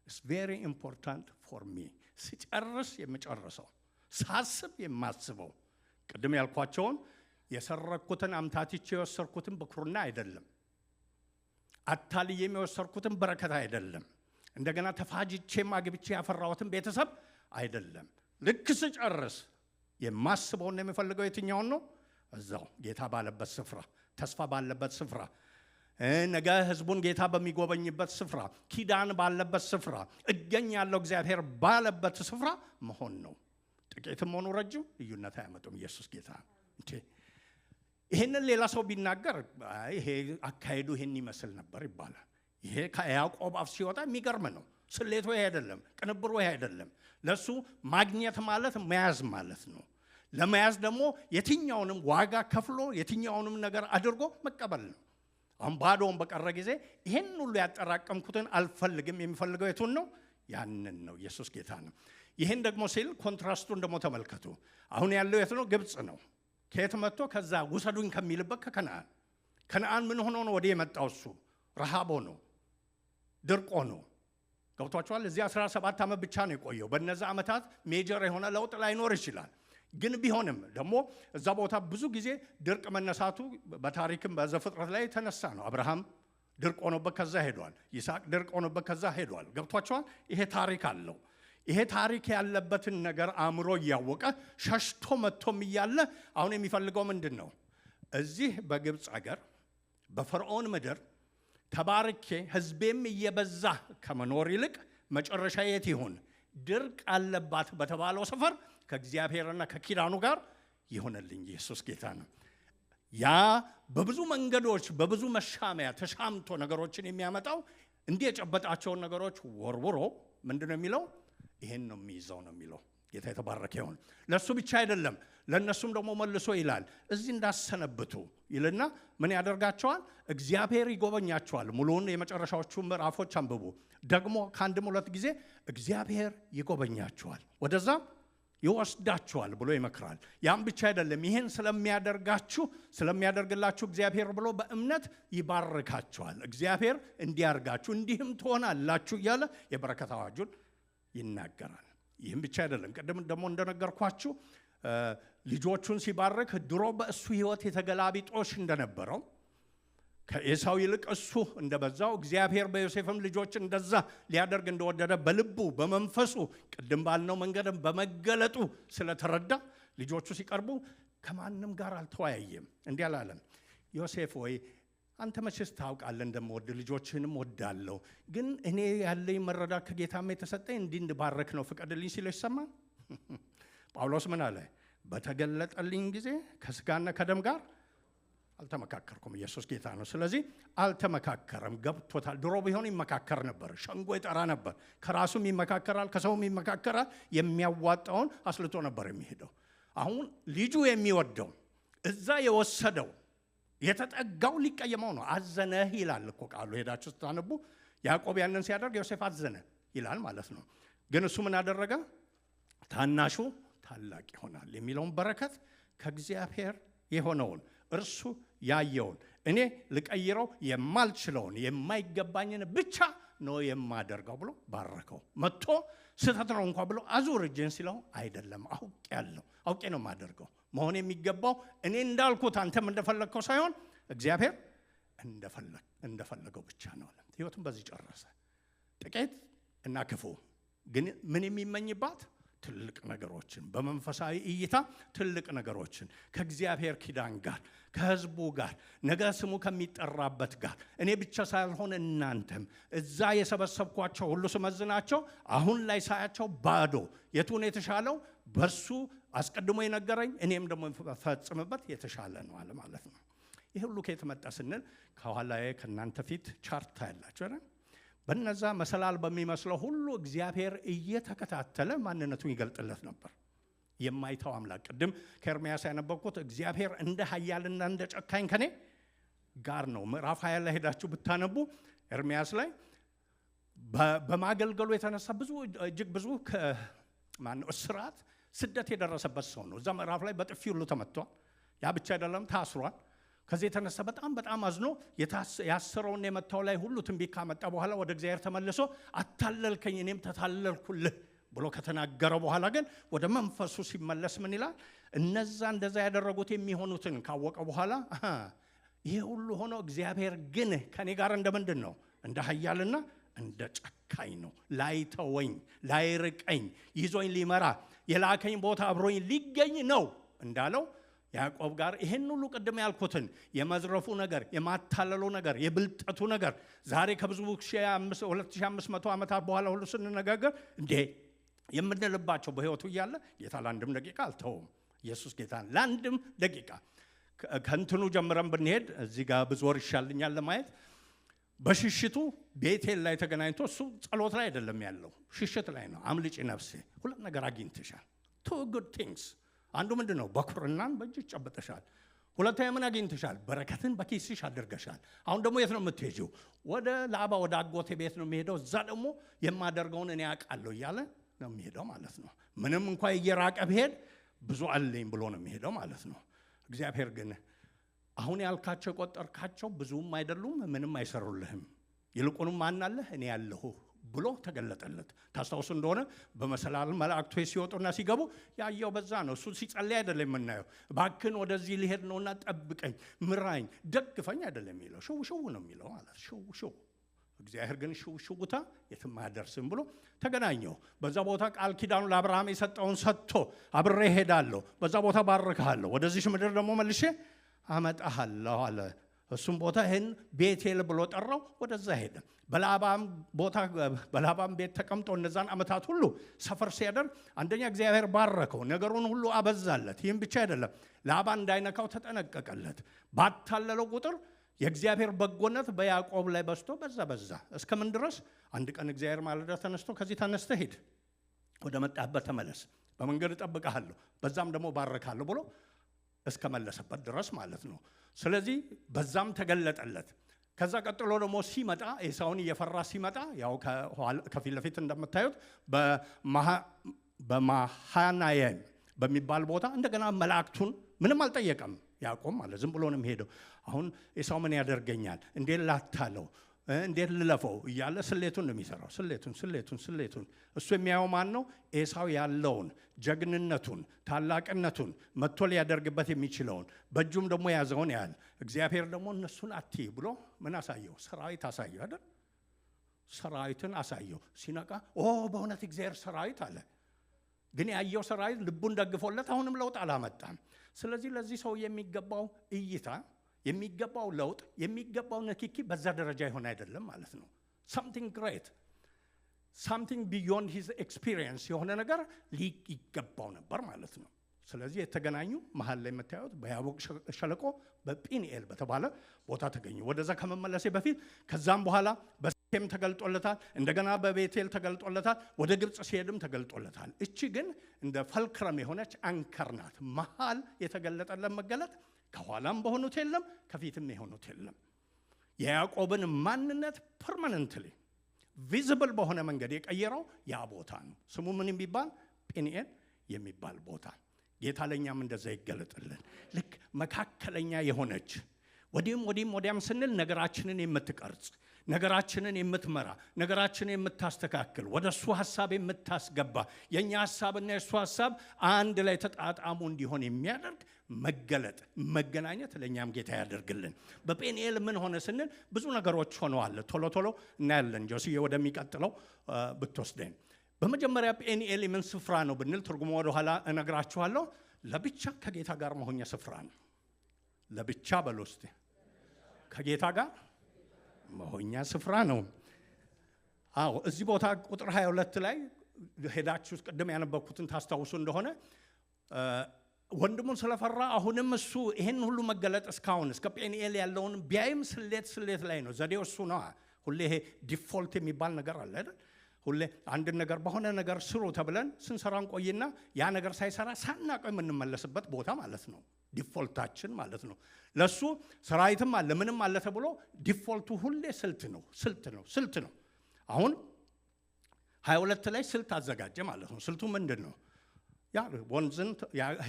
It's very important for me። ሲጨርስ የምጨርሰው፣ ሳስብ የማስበው፣ ቅድም ያልኳቸውን የሰረኩትን አምታትቼ የወሰርኩትን በኩርና አይደለም፣ አታልዬም የወሰርኩትን በረከት አይደለም፣ እንደገና ተፋጅቼም አግብቼ ያፈራሁትን ቤተሰብ አይደለም። ልክ ስጨርስ የማስበውና የምፈልገው የትኛውን ነው? እዛው ጌታ ባለበት ስፍራ፣ ተስፋ ባለበት ስፍራ፣ ነገ ህዝቡን ጌታ በሚጎበኝበት ስፍራ፣ ኪዳን ባለበት ስፍራ እገኛለሁ እግዚአብሔር ባለበት ስፍራ መሆን ነው። ጥቂትም ሆኑ ረጅም ልዩነት አያመጡም። ኢየሱስ ጌታ። ይሄንን ሌላ ሰው ቢናገር ይሄ አካሄዱ ይሄን ይመስል ነበር ይባላል። ይሄ ከያዕቆብ አፍ ሲወጣ የሚገርም ነው። ስሌቱ ይሄ አይደለም፣ ቅንብሩ ይሄ አይደለም። ለሱ ማግኘት ማለት መያዝ ማለት ነው። ለመያዝ ደግሞ የትኛውንም ዋጋ ከፍሎ የትኛውንም ነገር አድርጎ መቀበል ነው። አሁን ባዶውን በቀረ ጊዜ ይሄን ሁሉ ያጠራቀምኩትን አልፈልግም፣ የሚፈልገው የቱን ነው? ያንን ነው። ኢየሱስ ጌታ ነው። ይሄን ደግሞ ሲል ኮንትራስቱን ደግሞ ተመልከቱ። አሁን ያለው የት ነው? ግብፅ ነው። ከየት መጥቶ ከዛ ውሰዱኝ ከሚልበት ከከነዓን። ከነዓን ምን ሆኖ ነው ወደ የመጣው? እሱ ረሃቦ ነው፣ ድርቆ ነው። ገብቷቸዋል። እዚህ 17 ዓመት ብቻ ነው የቆየው። በእነዛ ዓመታት ሜጀር የሆነ ለውጥ ላይኖር ይችላል። ግን ቢሆንም ደግሞ እዛ ቦታ ብዙ ጊዜ ድርቅ መነሳቱ በታሪክም በዘፍጥረት ላይ የተነሳ ነው። አብርሃም ድርቅ ሆኖበት ከዛ ሄዷል። ይስሐቅ ድርቅ ሆኖበት ከዛ ሄዷል። ገብቷቸዋል? ይሄ ታሪክ አለው። ይሄ ታሪክ ያለበትን ነገር አእምሮ እያወቀ ሸሽቶ መጥቶም እያለ አሁን የሚፈልገው ምንድን ነው? እዚህ በግብፅ አገር በፈርዖን ምድር ተባርኬ ሕዝቤም እየበዛ ከመኖር ይልቅ መጨረሻ የት ይሁን? ድርቅ አለባት በተባለው ሰፈር ከእግዚአብሔርና ከኪዳኑ ጋር ይሆነልኝ። ኢየሱስ ጌታ ነው። ያ በብዙ መንገዶች በብዙ መሻሚያ ተሻምቶ ነገሮችን የሚያመጣው እንዲህ የጨበጣቸውን ነገሮች ወርውሮ ምንድነው የሚለው? ይሄን ነው የሚይዘው ነው የሚለው። ጌታ የተባረከ ይሁን። ለሱ ብቻ አይደለም ለነሱም ደግሞ መልሶ ይላል እዚህ እንዳሰነብቱ ይልና ምን ያደርጋቸዋል? እግዚአብሔር ይጎበኛቸዋል። ሙሉውን የመጨረሻዎቹ ምዕራፎች አንብቡ። ደግሞ ከአንድም ሁለት ጊዜ እግዚአብሔር ይጎበኛቸዋል፣ ወደዛ ይወስዳቸዋል ብሎ ይመክራል። ያም ብቻ አይደለም፣ ይሄን ስለሚያደርግላችሁ እግዚአብሔር ብሎ በእምነት ይባርካቸዋል። እግዚአብሔር እንዲያርጋችሁ እንዲህም ትሆናላችሁ እያለ የበረከት አዋጁን ይናገራል። ይህም ብቻ አይደለም፣ ቅድም ደግሞ እንደነገርኳችሁ ልጆቹን ሲባርክ ድሮ በእሱ ሕይወት የተገላቢጦሽ እንደነበረው ከኤሳው ይልቅ እሱ እንደበዛው እግዚአብሔር በዮሴፍም ልጆች እንደዛ ሊያደርግ እንደወደደ በልቡ በመንፈሱ ቅድም ባልነው መንገድም በመገለጡ ስለተረዳ ልጆቹ ሲቀርቡ ከማንም ጋር አልተወያየም። እንዲህ አላለም፣ ዮሴፍ ወይ አንተ መቼስ ታውቃለህ እንደምወድ ልጆችህንም ወዳለሁ፣ ግን እኔ ያለኝ መረዳት ከጌታም የተሰጠኝ እንዲህ እንድባረክ ነው፣ ፍቀድልኝ ሲለው ይሰማል። ጳውሎስ ምን አለ? በተገለጠልኝ ጊዜ ከስጋና ከደም ጋር አልተመካከርኩም። ኢየሱስ ጌታ ነው። ስለዚህ አልተመካከረም፣ ገብቶታል። ድሮ ቢሆን ይመካከር ነበር፣ ሸንጎ ይጠራ ነበር፣ ከራሱም ይመካከራል፣ ከሰውም ይመካከራል። የሚያዋጣውን አስልቶ ነበር የሚሄደው። አሁን ልጁ የሚወደው እዛ የወሰደው የተጠጋው ሊቀየመው ነው። አዘነህ ይላል እኮ ቃሉ። ሄዳችሁ ስታነቡ ያዕቆብ ያንን ሲያደርግ ዮሴፍ አዘነ ይላል ማለት ነው። ግን እሱ ምን አደረገ? ታናሹ ታላቅ ይሆናል የሚለውን በረከት ከእግዚአብሔር የሆነውን እርሱ ያየውን እኔ ልቀይረው የማልችለውን የማይገባኝን ብቻ ነው የማደርገው ብሎ ባረከው። መጥቶ ስህተት ነው እንኳን ብሎ አዙር እጄን ሲለው አይደለም አውቄ ነው የማደርገው። መሆን የሚገባው እኔ እንዳልኩት አንተም እንደፈለግከው ሳይሆን እግዚአብሔር እንደፈለገው ብቻ ነው። ሕይወቱን በዚህ ጨረሰ። ጥቂት እና ክፉ ግን ምን የሚመኝባት ትልቅ ነገሮችን፣ በመንፈሳዊ እይታ ትልቅ ነገሮችን ከእግዚአብሔር ኪዳን ጋር ከሕዝቡ ጋር ነገ ስሙ ከሚጠራበት ጋር እኔ ብቻ ሳልሆን እናንተም እዛ የሰበሰብኳቸው ሁሉ ስመዝናቸው አሁን ላይ ሳያቸው ባዶ የቱን የተሻለው በሱ አስቀድሞ የነገረኝ እኔም ደግሞ ፈጽምበት የተሻለ ነው አለ ማለት ነው። ይህ ሁሉ ከየት መጣ ስንል ከኋላዬ ከእናንተ ፊት ቻርታ ያላችሁ አይደል? በነዛ መሰላል በሚመስለው ሁሉ እግዚአብሔር እየተከታተለ ማንነቱን ይገልጥለት ነበር። የማይተው አምላክ። ቅድም ከኤርምያስ ያነበብኩት እግዚአብሔር እንደ ኃያልና እንደ ጨካኝ ከኔ ጋር ነው። ምዕራፍ 20 ላይ ሄዳችሁ ብታነቡ ኤርምያስ ላይ በማገልገሉ የተነሳ እጅግ ብዙ እስራት፣ ስደት የደረሰበት ሰው ነው። እዛ ምዕራፍ ላይ በጥፊ ሁሉ ተመቷል። ያ ብቻ አይደለም፣ ታስሯል። ከዚህ የተነሳ በጣም አዝኖ ያሰረውን የመታው ላይ ሁሉ ትንቢት ካመጣ በኋላ ወደ እግዚአብሔር ተመልሶ አታለልከኝ እኔም ተታለልኩልህ ብሎ ከተናገረ በኋላ ግን ወደ መንፈሱ ሲመለስ ምን ይላል? እነዛ እንደዛ ያደረጉት የሚሆኑትን ካወቀ በኋላ ይሄ ሁሉ ሆኖ እግዚአብሔር ግን ከኔ ጋር እንደምንድን ነው? እንደ ኃያልና እንደ ጨካኝ ነው። ላይተወኝ፣ ላይርቀኝ፣ ይዞኝ ሊመራ የላከኝ ቦታ አብሮኝ ሊገኝ ነው እንዳለው ያዕቆብ ጋር ይሄን ሁሉ ቅድም ያልኩትን የመዝረፉ ነገር፣ የማታለሉ ነገር፣ የብልጠቱ ነገር ዛሬ ከብዙ 2500 ዓመታት በኋላ ሁሉ ስንነጋገር እንዴ የምንልባቸው በሕይወቱ እያለ ጌታ ለአንድም ደቂቃ አልተውም። ኢየሱስ ጌታ ለአንድም ደቂቃ ከእንትኑ ጀምረን ብንሄድ እዚህ ጋር ብዙ ወር ይሻልኛል ለማየት በሽሽቱ ቤቴል ላይ ተገናኝቶ እሱ ጸሎት ላይ አይደለም ያለው፣ ሽሽት ላይ ነው። አምልጪ ነፍሴ፣ ሁለት ነገር አግኝተሻል። two good things። አንዱ ምንድን ነው? በኩርናን በእጅሽ ጨብጠሻል። ሁለተኛ ምን አግኝተሻል? በረከትን በኪስሽ አድርገሻል። አሁን ደግሞ የት ነው የምትሄጂው? ወደ ላባ ወደ አጎቴ ቤት ነው የሚሄደው። እዛ ደግሞ የማደርገውን እኔ አውቃለሁ እያለ ነው የሚሄደው ማለት ነው። ምንም እንኳ እየራቀ ብሄድ ብዙ አለኝ ብሎ ነው የሚሄደው ማለት ነው። እግዚአብሔር ግን አሁን ያልካቸው የቆጠርካቸው ብዙም አይደሉም፣ ምንም አይሰሩልህም። ይልቁንም ማን አለህ? እኔ ያለሁ ብሎ ተገለጠለት። ታስታውሱ እንደሆነ በመሰላል መላእክቶች ሲወጡና ሲገቡ ያየው በዛ ነው። እሱ ሲጸልይ አይደለም የምናየው። እባክህን ወደዚህ ሊሄድ ነውና ጠብቀኝ፣ ምራኝ፣ ደግፈኝ አይደለም የሚለው። ሽው ሽው ነው የሚለው ማለት ሽው ሽው። እግዚአብሔር ግን ሽው ሽውታ የትም አያደርስም ብሎ ተገናኘው። በዛ ቦታ ቃል ኪዳኑ ለአብርሃም የሰጠውን ሰጥቶ አብሬ ሄዳለሁ፣ በዛ ቦታ ባርክሃለሁ፣ ወደዚህ ምድር ደግሞ መልሼ አመጣሃለሁ አለ። እሱም ቦታ ይህን ቤቴል ብሎ ጠራው። ወደዛ ሄደ። በላባም ቤት ተቀምጦ እነዛን ዓመታት ሁሉ ሰፈር ሲያደርግ አንደኛ እግዚአብሔር ባረከው፣ ነገሩን ሁሉ አበዛለት። ይህም ብቻ አይደለም፣ ላባ እንዳይነካው ተጠነቀቀለት። ባታለለው ቁጥር የእግዚአብሔር በጎነት በያዕቆብ ላይ በዝቶ በዛ እስከምን ድረስ አንድ ቀን እግዚአብሔር ማለዳ ተነስቶ ከዚህ ተነስተህ ሂድ፣ ወደ መጣህበት ተመለስ፣ በመንገድ እጠብቅሃለሁ፣ በዛም ደግሞ ባረካለሁ ብሎ እስከመለሰበት ድረስ ማለት ነው። ስለዚህ በዛም ተገለጠለት። ከዛ ቀጥሎ ደግሞ ሲመጣ ኤሳውን እየፈራ ሲመጣ ያው ከፊት ለፊት እንደምታዩት በማሃናይም በሚባል ቦታ እንደገና መላእክቱን ምንም አልጠየቀም ያዕቆብ ማለት ዝም ብሎ ነው ሄደው። አሁን ኤሳው ምን ያደርገኛል፣ እንዴት ላታለው፣ እንዴት ልለፈው እያለ ስሌቱን ነው የሚሰራው። ስሌቱን እሱ የሚያየው ማን ነው? ኤሳው ያለውን ጀግንነቱን፣ ታላቅነቱን መጥቶ ሊያደርግበት የሚችለውን በእጁም ደግሞ ያዘውን ያህል። እግዚአብሔር ደግሞ እነሱን አትይ ብሎ ምን አሳየው? ሰራዊት አሳየው አይደል? ሰራዊትን አሳየው። ሲነቃ በእውነት እግዚአብሔር ሰራዊት አለ። ግን ያየው ሰራዊት ልቡን ደግፎለት አሁንም ለውጥ አላመጣም። ስለዚህ ለዚህ ሰው የሚገባው እይታ፣ የሚገባው ለውጥ፣ የሚገባው ንክኪ በዛ ደረጃ ይሆን አይደለም ማለት ነው። something great, something beyond his experience የሆነ ነገር ይገባው ነበር ማለት ነው። ስለዚህ የተገናኙ መሃል ላይ የምታዩት በያቦቅ ሸለቆ በጲንኤል በተባለ ቦታ ተገኙ። ወደዛ ከመመለሴ በፊት ከዛም በኋላ በሴኬም ተገልጦለታል፣ እንደገና በቤቴል ተገልጦለታል፣ ወደ ግብፅ ሲሄድም ተገልጦለታል። እቺ ግን እንደ ፈልክረም የሆነች አንከር ናት። መሃል የተገለጠለን መገለጥ ከኋላም በሆኑት የለም፣ ከፊትም የሆኑት የለም። የያዕቆብን ማንነት ፐርማነንትሊ ቪዚብል በሆነ መንገድ የቀየረው ያ ቦታ ነው። ስሙ ምን የሚባል? ጲንኤል የሚባል ቦታ። ጌታ ለኛም እንደዛ ይገለጥልን። ልክ መካከለኛ የሆነች ወዲያም ስንል ነገራችንን የምትቀርጽ፣ ነገራችንን የምትመራ፣ ነገራችንን የምታስተካክል፣ ወደሱ ሐሳብ የምታስገባ፣ የኛ ሐሳብና የሱ ሐሳብ አንድ ላይ ተጣጣሙ እንዲሆን የሚያደርግ መገለጥ፣ መገናኘት ለኛም ጌታ ያደርግልን። በጴንኤል ምን ሆነ ስንል ብዙ ነገሮች ሆነዋል። ቶሎ እናያለን። ጆሲዬ ወደሚቀጥለው ብትወስደን በመጀመሪያ ጴንኤል የምን ስፍራ ነው ብንል ትርጉሙ ወደ ኋላ እነግራችኋለሁ። ለብቻ ከጌታ ጋር መሆኛ ስፍራ ነው። ለብቻ በል ውስጥ ከጌታ ጋር መሆኛ ስፍራ ነው። አዎ እዚህ ቦታ ቁጥር 22 ላይ ሄዳችሁ ቅድም ያነበብኩትን ታስታውሱ እንደሆነ ወንድሙን ስለፈራ አሁንም እሱ ይሄን ሁሉ መገለጥ እስካሁን እስከ ጴንኤል ያለውን ቢያይም ስሌት ላይ ነው። ዘዴው እሱ ነው። ሁሌ ይሄ ዲፎልት የሚባል ነገር አለ አይደል? ሁሌ አንድ ነገር በሆነ ነገር ስሩ ተብለን ስንሰራን ቆይና ያ ነገር ሳይሰራ ሳናቀው የምንመለስበት ቦታ ማለት ነው። ዲፎልታችን ማለት ነው። ለሱ ሰራዊትም አለ ምንም አለ ተብሎ ዲፎልቱ ሁሌ ስልት ነው። አሁን 22 ላይ ስልት አዘጋጀ ማለት ነው። ስልቱ ምንድን ነው? ያ ወንዝን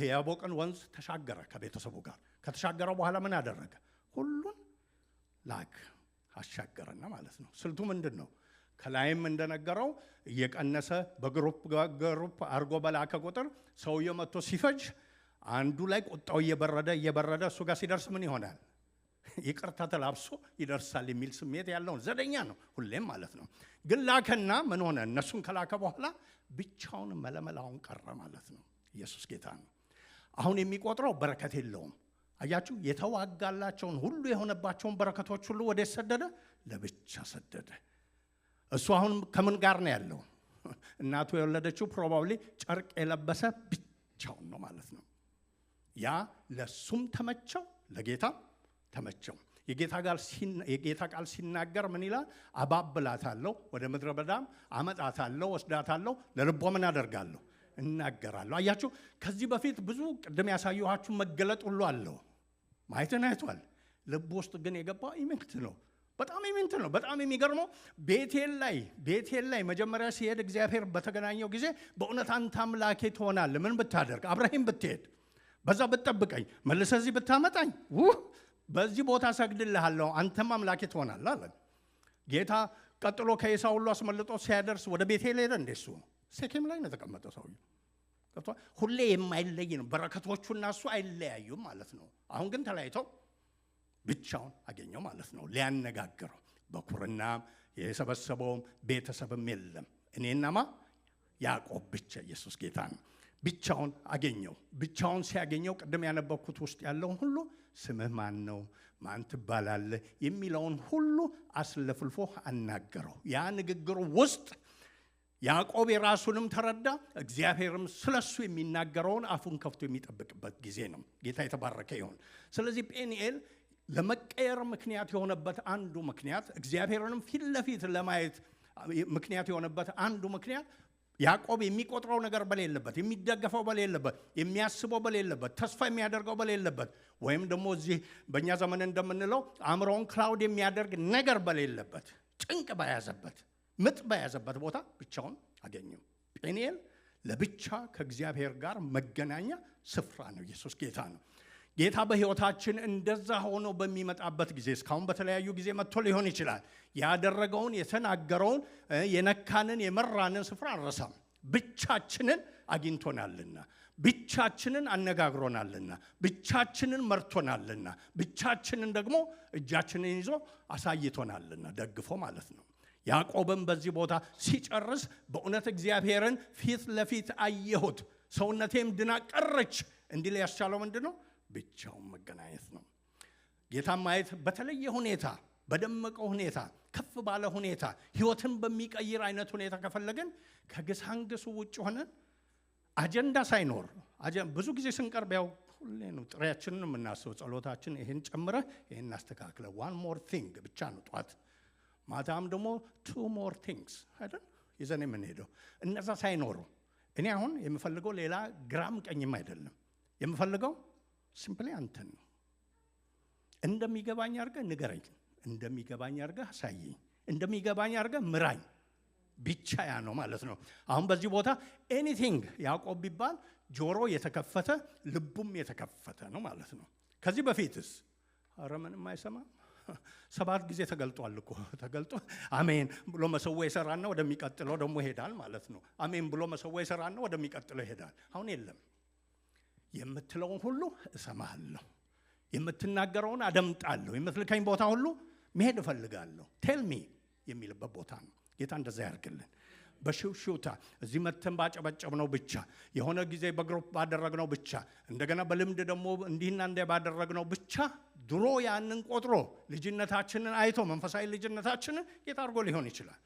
ያቦቅን ወንዝ ተሻገረ ከቤተሰቡ ጋር። ከተሻገረው በኋላ ምን አደረገ? ሁሉን ላክ አሻገረና ማለት ነው። ስልቱ ምንድን ነው? ከላይም እንደነገረው እየቀነሰ በግሩፕ አርጎ በላከ ቁጥር ሰውየው መጥቶ ሲፈጅ አንዱ ላይ ቁጣው እየበረደ እሱ ጋር ሲደርስ ምን ይሆናል? ይቅርታ ተላብሶ ይደርሳል የሚል ስሜት ያለውን ዘደኛ ነው ሁሌም ማለት ነው። ግን ላከና ምን ሆነ? እነሱን ከላከ በኋላ ብቻውን መለመላውን ቀረ ማለት ነው። ኢየሱስ ጌታ ነው። አሁን የሚቆጥረው በረከት የለውም። አያችሁ፣ የተዋጋላቸውን ሁሉ የሆነባቸውን በረከቶች ሁሉ ወደ ሰደደ፣ ለብቻ ሰደደ። እሱ አሁን ከምን ጋር ነው ያለው? እናቱ የወለደችው ፕሮባብሊ ጨርቅ የለበሰ ብቻውን ነው ማለት ነው። ያ ለሱም ተመቸው፣ ለጌታም ተመቸው። የጌታ ቃል ሲናገር ምን ይላል? አባብላታለሁ፣ ወደ ምድረ በዳም አመጣታለሁ፣ ወስዳታለሁ፣ ለልቧ ምን አደርጋለሁ? እናገራለሁ። አያችሁ፣ ከዚህ በፊት ብዙ ቅድም ያሳየኋችሁ መገለጥ ሁሉ አለው። ማየትን አይቷል። ልብ ውስጥ ግን የገባው ኢምንት ነው። በጣም ኢምንት ነው። በጣም የሚገርመው ቤቴል ላይ መጀመሪያ ሲሄድ እግዚአብሔር በተገናኘው ጊዜ በእውነት አንተ አምላኬ ትሆናለህ፣ ምን ብታደርግ፣ አብረህም ብትሄድ፣ በዛ ብትጠብቀኝ፣ መልሰህ እዚህ ብታመጣኝ፣ በዚህ ቦታ ሰግድልሃለሁ፣ አንተም አምላኬ ትሆናለህ አለ። ጌታ ቀጥሎ ከኤሳው ሁሉ አስመልጦ ሲያደርስ ወደ ቤቴል ሄደ። እንደሱ ሴኬም ላይ ነው ተቀመጠው ሰውዬው። ሁሌ የማይለይ ነው። በረከቶቹና እሱ አይለያዩም ማለት ነው። አሁን ግን ተለያይተው ብቻውን አገኘው ማለት ነው። ሊያነጋግረው በኩርና የሰበሰበውም ቤተሰብም የለም። እኔናማ ያዕቆብ ብቻ። ኢየሱስ ጌታ ነው። ብቻውን አገኘው። ብቻውን ሲያገኘው ቅድም ያነበብኩት ውስጥ ያለውን ሁሉ ስምህ ማን ነው? ማን ትባላለህ? የሚለውን ሁሉ አስለፍልፎ አናገረው። ያ ንግግሩ ውስጥ ያዕቆብ የራሱንም ተረዳ፣ እግዚአብሔርም ስለሱ የሚናገረውን አፉን ከፍቶ የሚጠብቅበት ጊዜ ነው። ጌታ የተባረከ ይሁን። ስለዚህ ጴኒኤል ለመቀየር ምክንያት የሆነበት አንዱ ምክንያት፣ እግዚአብሔርንም ፊት ለፊት ለማየት ምክንያት የሆነበት አንዱ ምክንያት ያዕቆብ የሚቆጥረው ነገር በሌለበት፣ የሚደገፈው በሌለበት፣ የሚያስበው በሌለበት፣ ተስፋ የሚያደርገው በሌለበት፣ ወይም ደግሞ እዚህ በእኛ ዘመን እንደምንለው አእምሮውን ክላውድ የሚያደርግ ነገር በሌለበት፣ ጭንቅ በያዘበት፣ ምጥ በያዘበት ቦታ ብቻውን አገኘው። ጴኒኤል ለብቻ ከእግዚአብሔር ጋር መገናኛ ስፍራ ነው። ኢየሱስ ጌታ ነው። ጌታ በሕይወታችን እንደዛ ሆኖ በሚመጣበት ጊዜ፣ እስካሁን በተለያዩ ጊዜ መጥቶ ሊሆን ይችላል። ያደረገውን፣ የተናገረውን፣ የነካንን፣ የመራንን ስፍራ አንረሳም። ብቻችንን አግኝቶናልና፣ ብቻችንን አነጋግሮናልና፣ ብቻችንን መርቶናልና፣ ብቻችንን ደግሞ እጃችንን ይዞ አሳይቶናልና፣ ደግፎ ማለት ነው። ያዕቆብም በዚህ ቦታ ሲጨርስ በእውነት እግዚአብሔርን ፊት ለፊት አየሁት፣ ሰውነቴም ድና ቀረች እንዲል ያስቻለው ምንድን ነው? ብቻውን መገናኘት ነው። ጌታን ማየት በተለየ ሁኔታ፣ በደመቀ ሁኔታ፣ ከፍ ባለ ሁኔታ፣ ሕይወትን በሚቀይር አይነት ሁኔታ ከፈለግን ከግሳንግሱ ውጭ ሆነን አጀንዳ ሳይኖር፣ ብዙ ጊዜ ስንቀርብ ያው ሁሌ ነው ጥሪያችንን የምናስበው፣ ጸሎታችን ይህን ጨምረህ ይህን አስተካክለ፣ ዋን ሞር ቲንግ ብቻ ነው ጧት ማታም ደግሞ ቱ ሞር ቲንግስ አይደል ይዘን የምንሄደው። እነዛ ሳይኖሩ እኔ አሁን የምፈልገው ሌላ ግራም ቀኝም አይደለም። የምፈልገው ሲምፕሊ አንተን ነው። እንደሚገባኝ አድርገህ ንገረኝ፣ እንደሚገባኝ አድርገህ አሳየኝ፣ እንደሚገባኝ አድርገህ ምራኝ። ብቻ ያ ነው ማለት ነው። አሁን በዚህ ቦታ ኤኒቲንግ ያዕቆብ ቢባል ጆሮ የተከፈተ ልቡም የተከፈተ ነው ማለት ነው። ከዚህ በፊትስ ኧረ ምንም አይሰማም። 7 ጊዜ ተገልጧል እኮ ተገልጦ አሜን ብሎ መሰዊያ ይሰራና ወደሚቀጥለው ደግሞ ይሄዳል ማለት ነው። አሜን ብሎ መሰዊያ ይሰራና ወደሚቀጥለው ይሄዳል። አሁን የለም። የምትለውን ሁሉ እሰማሃለሁ፣ የምትናገረውን አደምጣለሁ፣ የምትልከኝ ቦታ ሁሉ መሄድ እፈልጋለሁ፣ ቴል ሚ የሚልበት ቦታ ነው። ጌታ እንደዛ ያርግልን። በሽውሽውታ እዚህ መተን ባጨበጨብነው ብቻ፣ የሆነ ጊዜ በግሩፕ ባደረግነው ብቻ፣ እንደገና በልምድ ደግሞ እንዲህና እንዲያ ባደረግነው ብቻ ድሮ ያንን ቆጥሮ ልጅነታችንን አይቶ መንፈሳዊ ልጅነታችንን ጌታ አድርጎ ሊሆን ይችላል።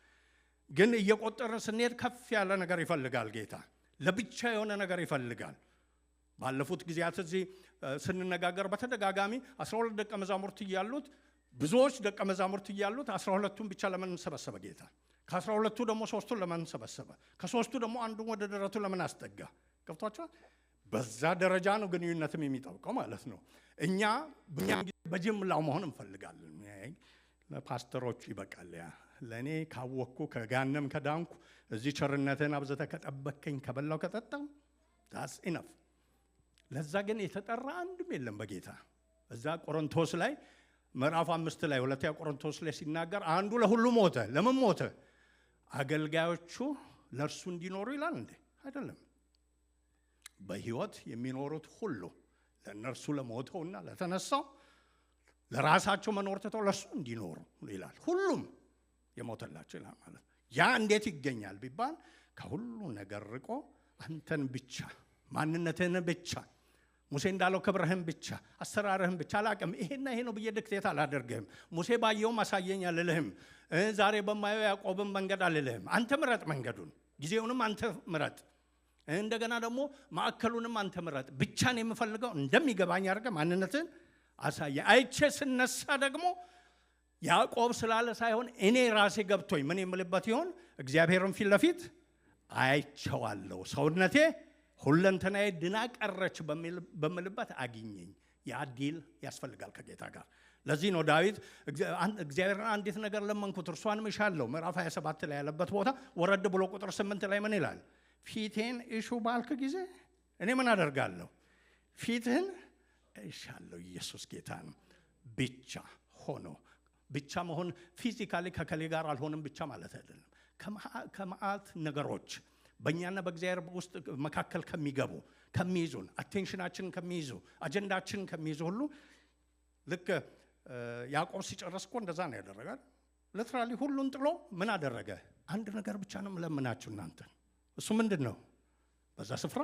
ግን እየቆጠርን ስንሄድ ከፍ ያለ ነገር ይፈልጋል ጌታ። ለብቻ የሆነ ነገር ይፈልጋል። ባለፉት ጊዜያት እዚህ ስንነጋገር በተደጋጋሚ 12 ደቀ መዛሙርት እያሉት፣ ብዙዎች ደቀ መዛሙርት እያሉት 12ቱን ብቻ ለምን ሰበሰበ ጌታ? ከ12ቱ ደግሞ 3ቱን ለምን ሰበሰበ? ከ3ቱ ደግሞ አንዱን ወደ ደረቱ ለምን አስጠጋ? ገብቷቸዋል። በዛ ደረጃ ነው ግንኙነትም የሚጠብቀው ማለት ነው። እኛ በጅምላው መሆን እንፈልጋለን። ለፓስተሮቹ ይበቃል። ያ ለእኔ ካወቅኩ ከጋነም ከዳንኩ እዚህ ቸርነትን አብዝተህ ከጠበከኝ ከበላው ከጠጣው ዳስ ኢነፍ። ለዛ ግን የተጠራ አንድም የለም በጌታ። እዛ ቆሮንቶስ ላይ ምዕራፍ 5 ላይ 2ኛ ቆሮንቶስ ላይ ሲናገር አንዱ ለሁሉ ሞተ። ለምን ሞተ? አገልጋዮቹ ለእርሱ እንዲኖሩ ይላል እንዴ? አይደለም። በሕይወት የሚኖሩት ሁሉ ለእነርሱ ለሞተውና ለተነሳው ለራሳቸው መኖር ትተው ለእርሱ እንዲኖሩ ይላል። ሁሉም የሞተላቸው ይላል ማለት። ያ እንዴት ይገኛል ቢባል ከሁሉ ነገር ርቆ አንተን ብቻ፣ ማንነትህን ብቻ፣ ሙሴ እንዳለው ክብርህን ብቻ፣ አሰራርህን ብቻ አላቅም። ይሄና ይሄ ነው ብዬ ድክቴት አላደርግህም። ሙሴ ባየውም አሳየኝ አልልህም። ዛሬ በማየው ያዕቆብን መንገድ አልልህም። አንተ ምረጥ መንገዱን፣ ጊዜውንም አንተ ምረጥ። እንደገና ደግሞ ማዕከሉንም አንተ ምረጥ። ብቻን የምፈልገው እንደሚገባኝ አድርገህ ማንነትን አሳየ። አይቼ ስነሳ ደግሞ ያዕቆብ ስላለ ሳይሆን እኔ ራሴ ገብቶኝ ምን የምልበት ይሆን? እግዚአብሔርን ፊት ለፊት አይቼዋለሁ። ሰውነቴ ሁለንተናዬ ድና ቀረች በምልበት አግኘኝ። ያ ዲል ያስፈልጋል ከጌታ ጋር። ለዚህ ነው ዳዊት እግዚአብሔርን አንዲት ነገር ለመንኩት እርሷንም እሻለሁ ምዕራፍ 27 ላይ ያለበት ቦታ ወረድ ብሎ ቁጥር 8 ላይ ምን ይላል? ፊቴን እሹ ባልክ ጊዜ እኔ ምን አደርጋለሁ? ፊትህን እሻለሁ። ኢየሱስ ጌታ ነው። ብቻ ሆኖ ብቻ መሆን ፊዚካሊ ከከሌ ጋር አልሆንም ብቻ ማለት አይደለም። ከመዓት ነገሮች በእኛና በእግዚአብሔር ውስጥ መካከል ከሚገቡ ከሚይዙን አቴንሽናችንን ከሚይዙ አጀንዳችንን ከሚይዙ ሁሉ ልክ ያዕቆብ ሲጨርስ እኮ እንደዛ ነው ያደረጋል። ሊትራሊ ሁሉን ጥሎ ምን አደረገ? አንድ ነገር ብቻ ነው የምለምናችሁ እናንተ። እሱ ምንድን ነው? በዛ ስፍራ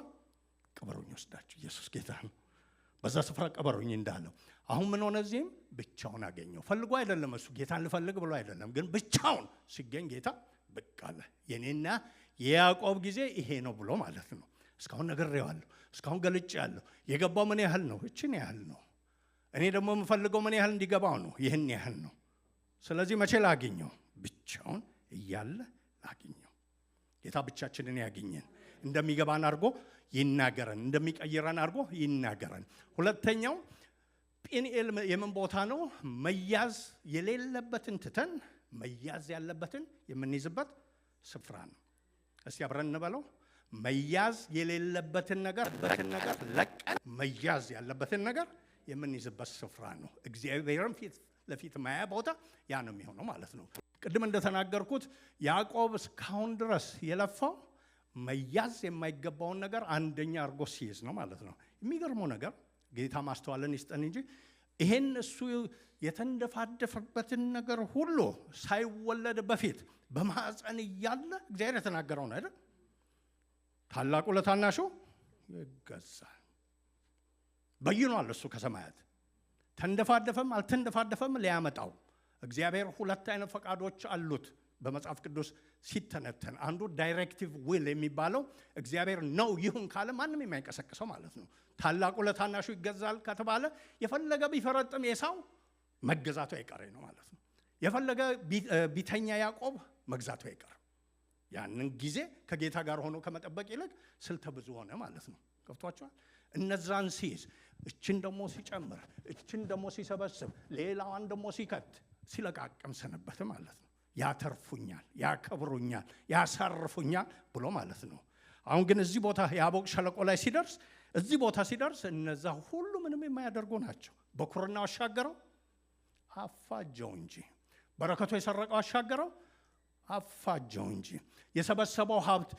ቀበሩኝ ወስዳችሁ። ኢየሱስ ጌታ ነው። በዛ ስፍራ ቀበሩኝ እንዳለው አሁን ምን ሆነ? እዚህም ብቻውን አገኘው። ፈልጎ አይደለም እሱ ጌታን ልፈልግ ብሎ አይደለም፣ ግን ብቻውን ሲገኝ ጌታ ብቅ አለ። የኔና የያዕቆብ ጊዜ ይሄ ነው ብሎ ማለት ነው። እስካሁን ነግሬዋለሁ፣ እስካሁን ገልጬያለሁ። የገባው ምን ያህል ነው? እችን ያህል ነው። እኔ ደግሞ የምፈልገው ምን ያህል እንዲገባው ነው? ይህን ያህል ነው። ስለዚህ መቼ ላገኘው? ብቻውን እያለ ላገኘው። ጌታ ብቻችንን ያገኘን እንደሚገባን አድርጎ ይናገረን፣ እንደሚቀይረን አድርጎ ይናገረን። ሁለተኛው ጴንኤል የምን ቦታ ነው? መያዝ የሌለበትን ትተን መያዝ ያለበትን የምንይዝበት ስፍራ ነው። እስቲ አብረን እንበለው። መያዝ የሌለበትን ነገር ለቀን መያዝ ያለበትን ነገር የምንይዝበት ስፍራ ነው። እግዚአብሔርን ፊት ለፊት ማያ ቦታ ያ ነው የሚሆነው ማለት ነው። ቅድም እንደተናገርኩት ያዕቆብ እስካሁን ድረስ የለፋው መያዝ የማይገባውን ነገር አንደኛ አድርጎ ሲይዝ ነው ማለት ነው። የሚገርመው ነገር ጌታ ማስተዋልን ይስጠን እንጂ ይሄን እሱ የተንደፋደፈበትን ነገር ሁሉ ሳይወለድ በፊት በማህፀን እያለ እግዚአብሔር የተናገረው ነው አይደል? ታላቁ ለታናሹ ይገዛል በይኗል። እሱ ከሰማያት ተንደፋደፈም አልተንደፋደፈም ሊያመጣው። እግዚአብሔር ሁለት አይነት ፈቃዶች አሉት በመጽሐፍ ቅዱስ ሲተነተን። አንዱ ዳይሬክቲቭ ዊል የሚባለው እግዚአብሔር ነው ይሁን ካለ ማንም የማይንቀሳቀሰው ማለት ነው። ታላቁ ለታናሹ ይገዛል ከተባለ የፈለገ ቢፈረጥም ኤሳው መገዛቱ አይቀሬ ነው ማለት ነው። የፈለገ ቢተኛ ያዕቆብ መግዛቱ አይቀር። ያንን ጊዜ ከጌታ ጋር ሆኖ ከመጠበቅ ይልቅ ስልተ ብዙ ሆነ ማለት ነው። ገብቷቸዋል። እነዛን ሲይዝ እችን ደግሞ ሲጨምር፣ እችን ደግሞ ሲሰበስብ፣ ሌላዋን ደግሞ ሲከት ሲለቃቀም ሰነበት ማለት ነው። ያተርፉኛል፣ ያከብሩኛል፣ ያሳርፉኛል ብሎ ማለት ነው። አሁን ግን እዚህ ቦታ ያቦቅ ሸለቆ ላይ ሲደርስ እዚህ ቦታ ሲደርስ እነዛ ሁሉ ምንም የማያደርጉ ናቸው። በኩርናው አሻገረው አፋጀው እንጂ፣ በረከቱ የሰረቀው አሻገረው አፋጀው እንጂ። የሰበሰበው ሀብት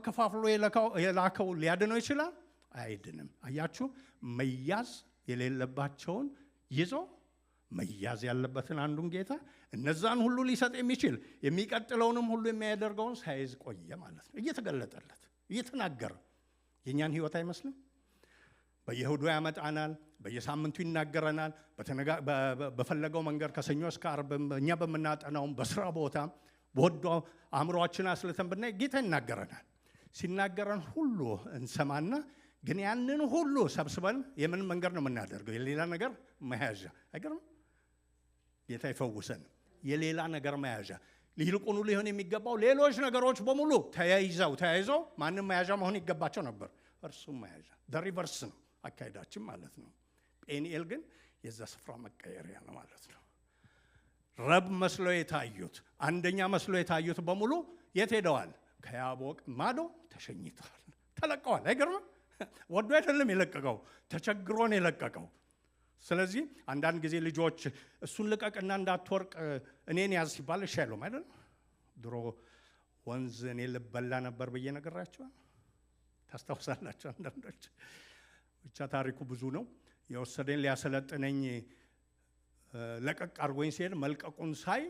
ከፋፍሎ የላከው ሊያድነው ይችላል? አይድንም። አያችሁ፣ መያዝ የሌለባቸውን ይዞ መያዝ ያለበትን አንዱን ጌታ እነዛን ሁሉ ሊሰጥ የሚችል የሚቀጥለውንም ሁሉ የሚያደርገውን ሳይዝ ቆየ ማለት ነው። እየተገለጠለት እየተናገረ የእኛን ህይወት አይመስልም? በየእሁዱ ያመጣናል፣ በየሳምንቱ ይናገረናል። በፈለገው መንገድ ከሰኞ እስከ ዓርብ እኛ በምናጠናውም በስራ ቦታ በወዶ አእምሮአችን አስልተን ብናይ ጌታ ይናገረናል። ሲናገረን ሁሉ እንሰማና ግን ያንን ሁሉ ሰብስበን የምን መንገድ ነው የምናደርገው? የሌላ ነገር መያዣ። አይገርም? ጌታ ይፈውሰን። የሌላ ነገር መያዣ ይልቁኑ ሊሆን የሚገባው ሌሎች ነገሮች በሙሉ ተያይዘው ማንም መያዣ መሆን ይገባቸው ነበር። እርሱም መያዣ ሪቨርስ ነው አካሄዳችን ማለት ነው። ጴንኤል ግን የዛ ስፍራ መቀየሪያ ነው ማለት ነው። ረብ መስሎ የታዩት አንደኛ መስሎ የታዩት በሙሉ የት ሄደዋል? ከያቦቅ ማዶ ተሸኝተዋል፣ ተለቀዋል። አይገርም? ወዶ አይደለም የለቀቀው፣ ተቸግሮ ነው የለቀቀው። ስለዚህ አንዳንድ ጊዜ ልጆች እሱን ልቀቅና እንዳትወርቅ እኔን ያዝ ሲባል እሺ አይሉም አይደል? ድሮ ወንዝ እኔ ልበላ ነበር ብዬ ነገራቸዋል። ታስታውሳላችሁ? አንዳንዶች ብቻ ታሪኩ ብዙ ነው። የወሰደኝ ሊያሰለጥነኝ ለቀቅ አድርጎኝ ሲሄድ መልቀቁን ሳይ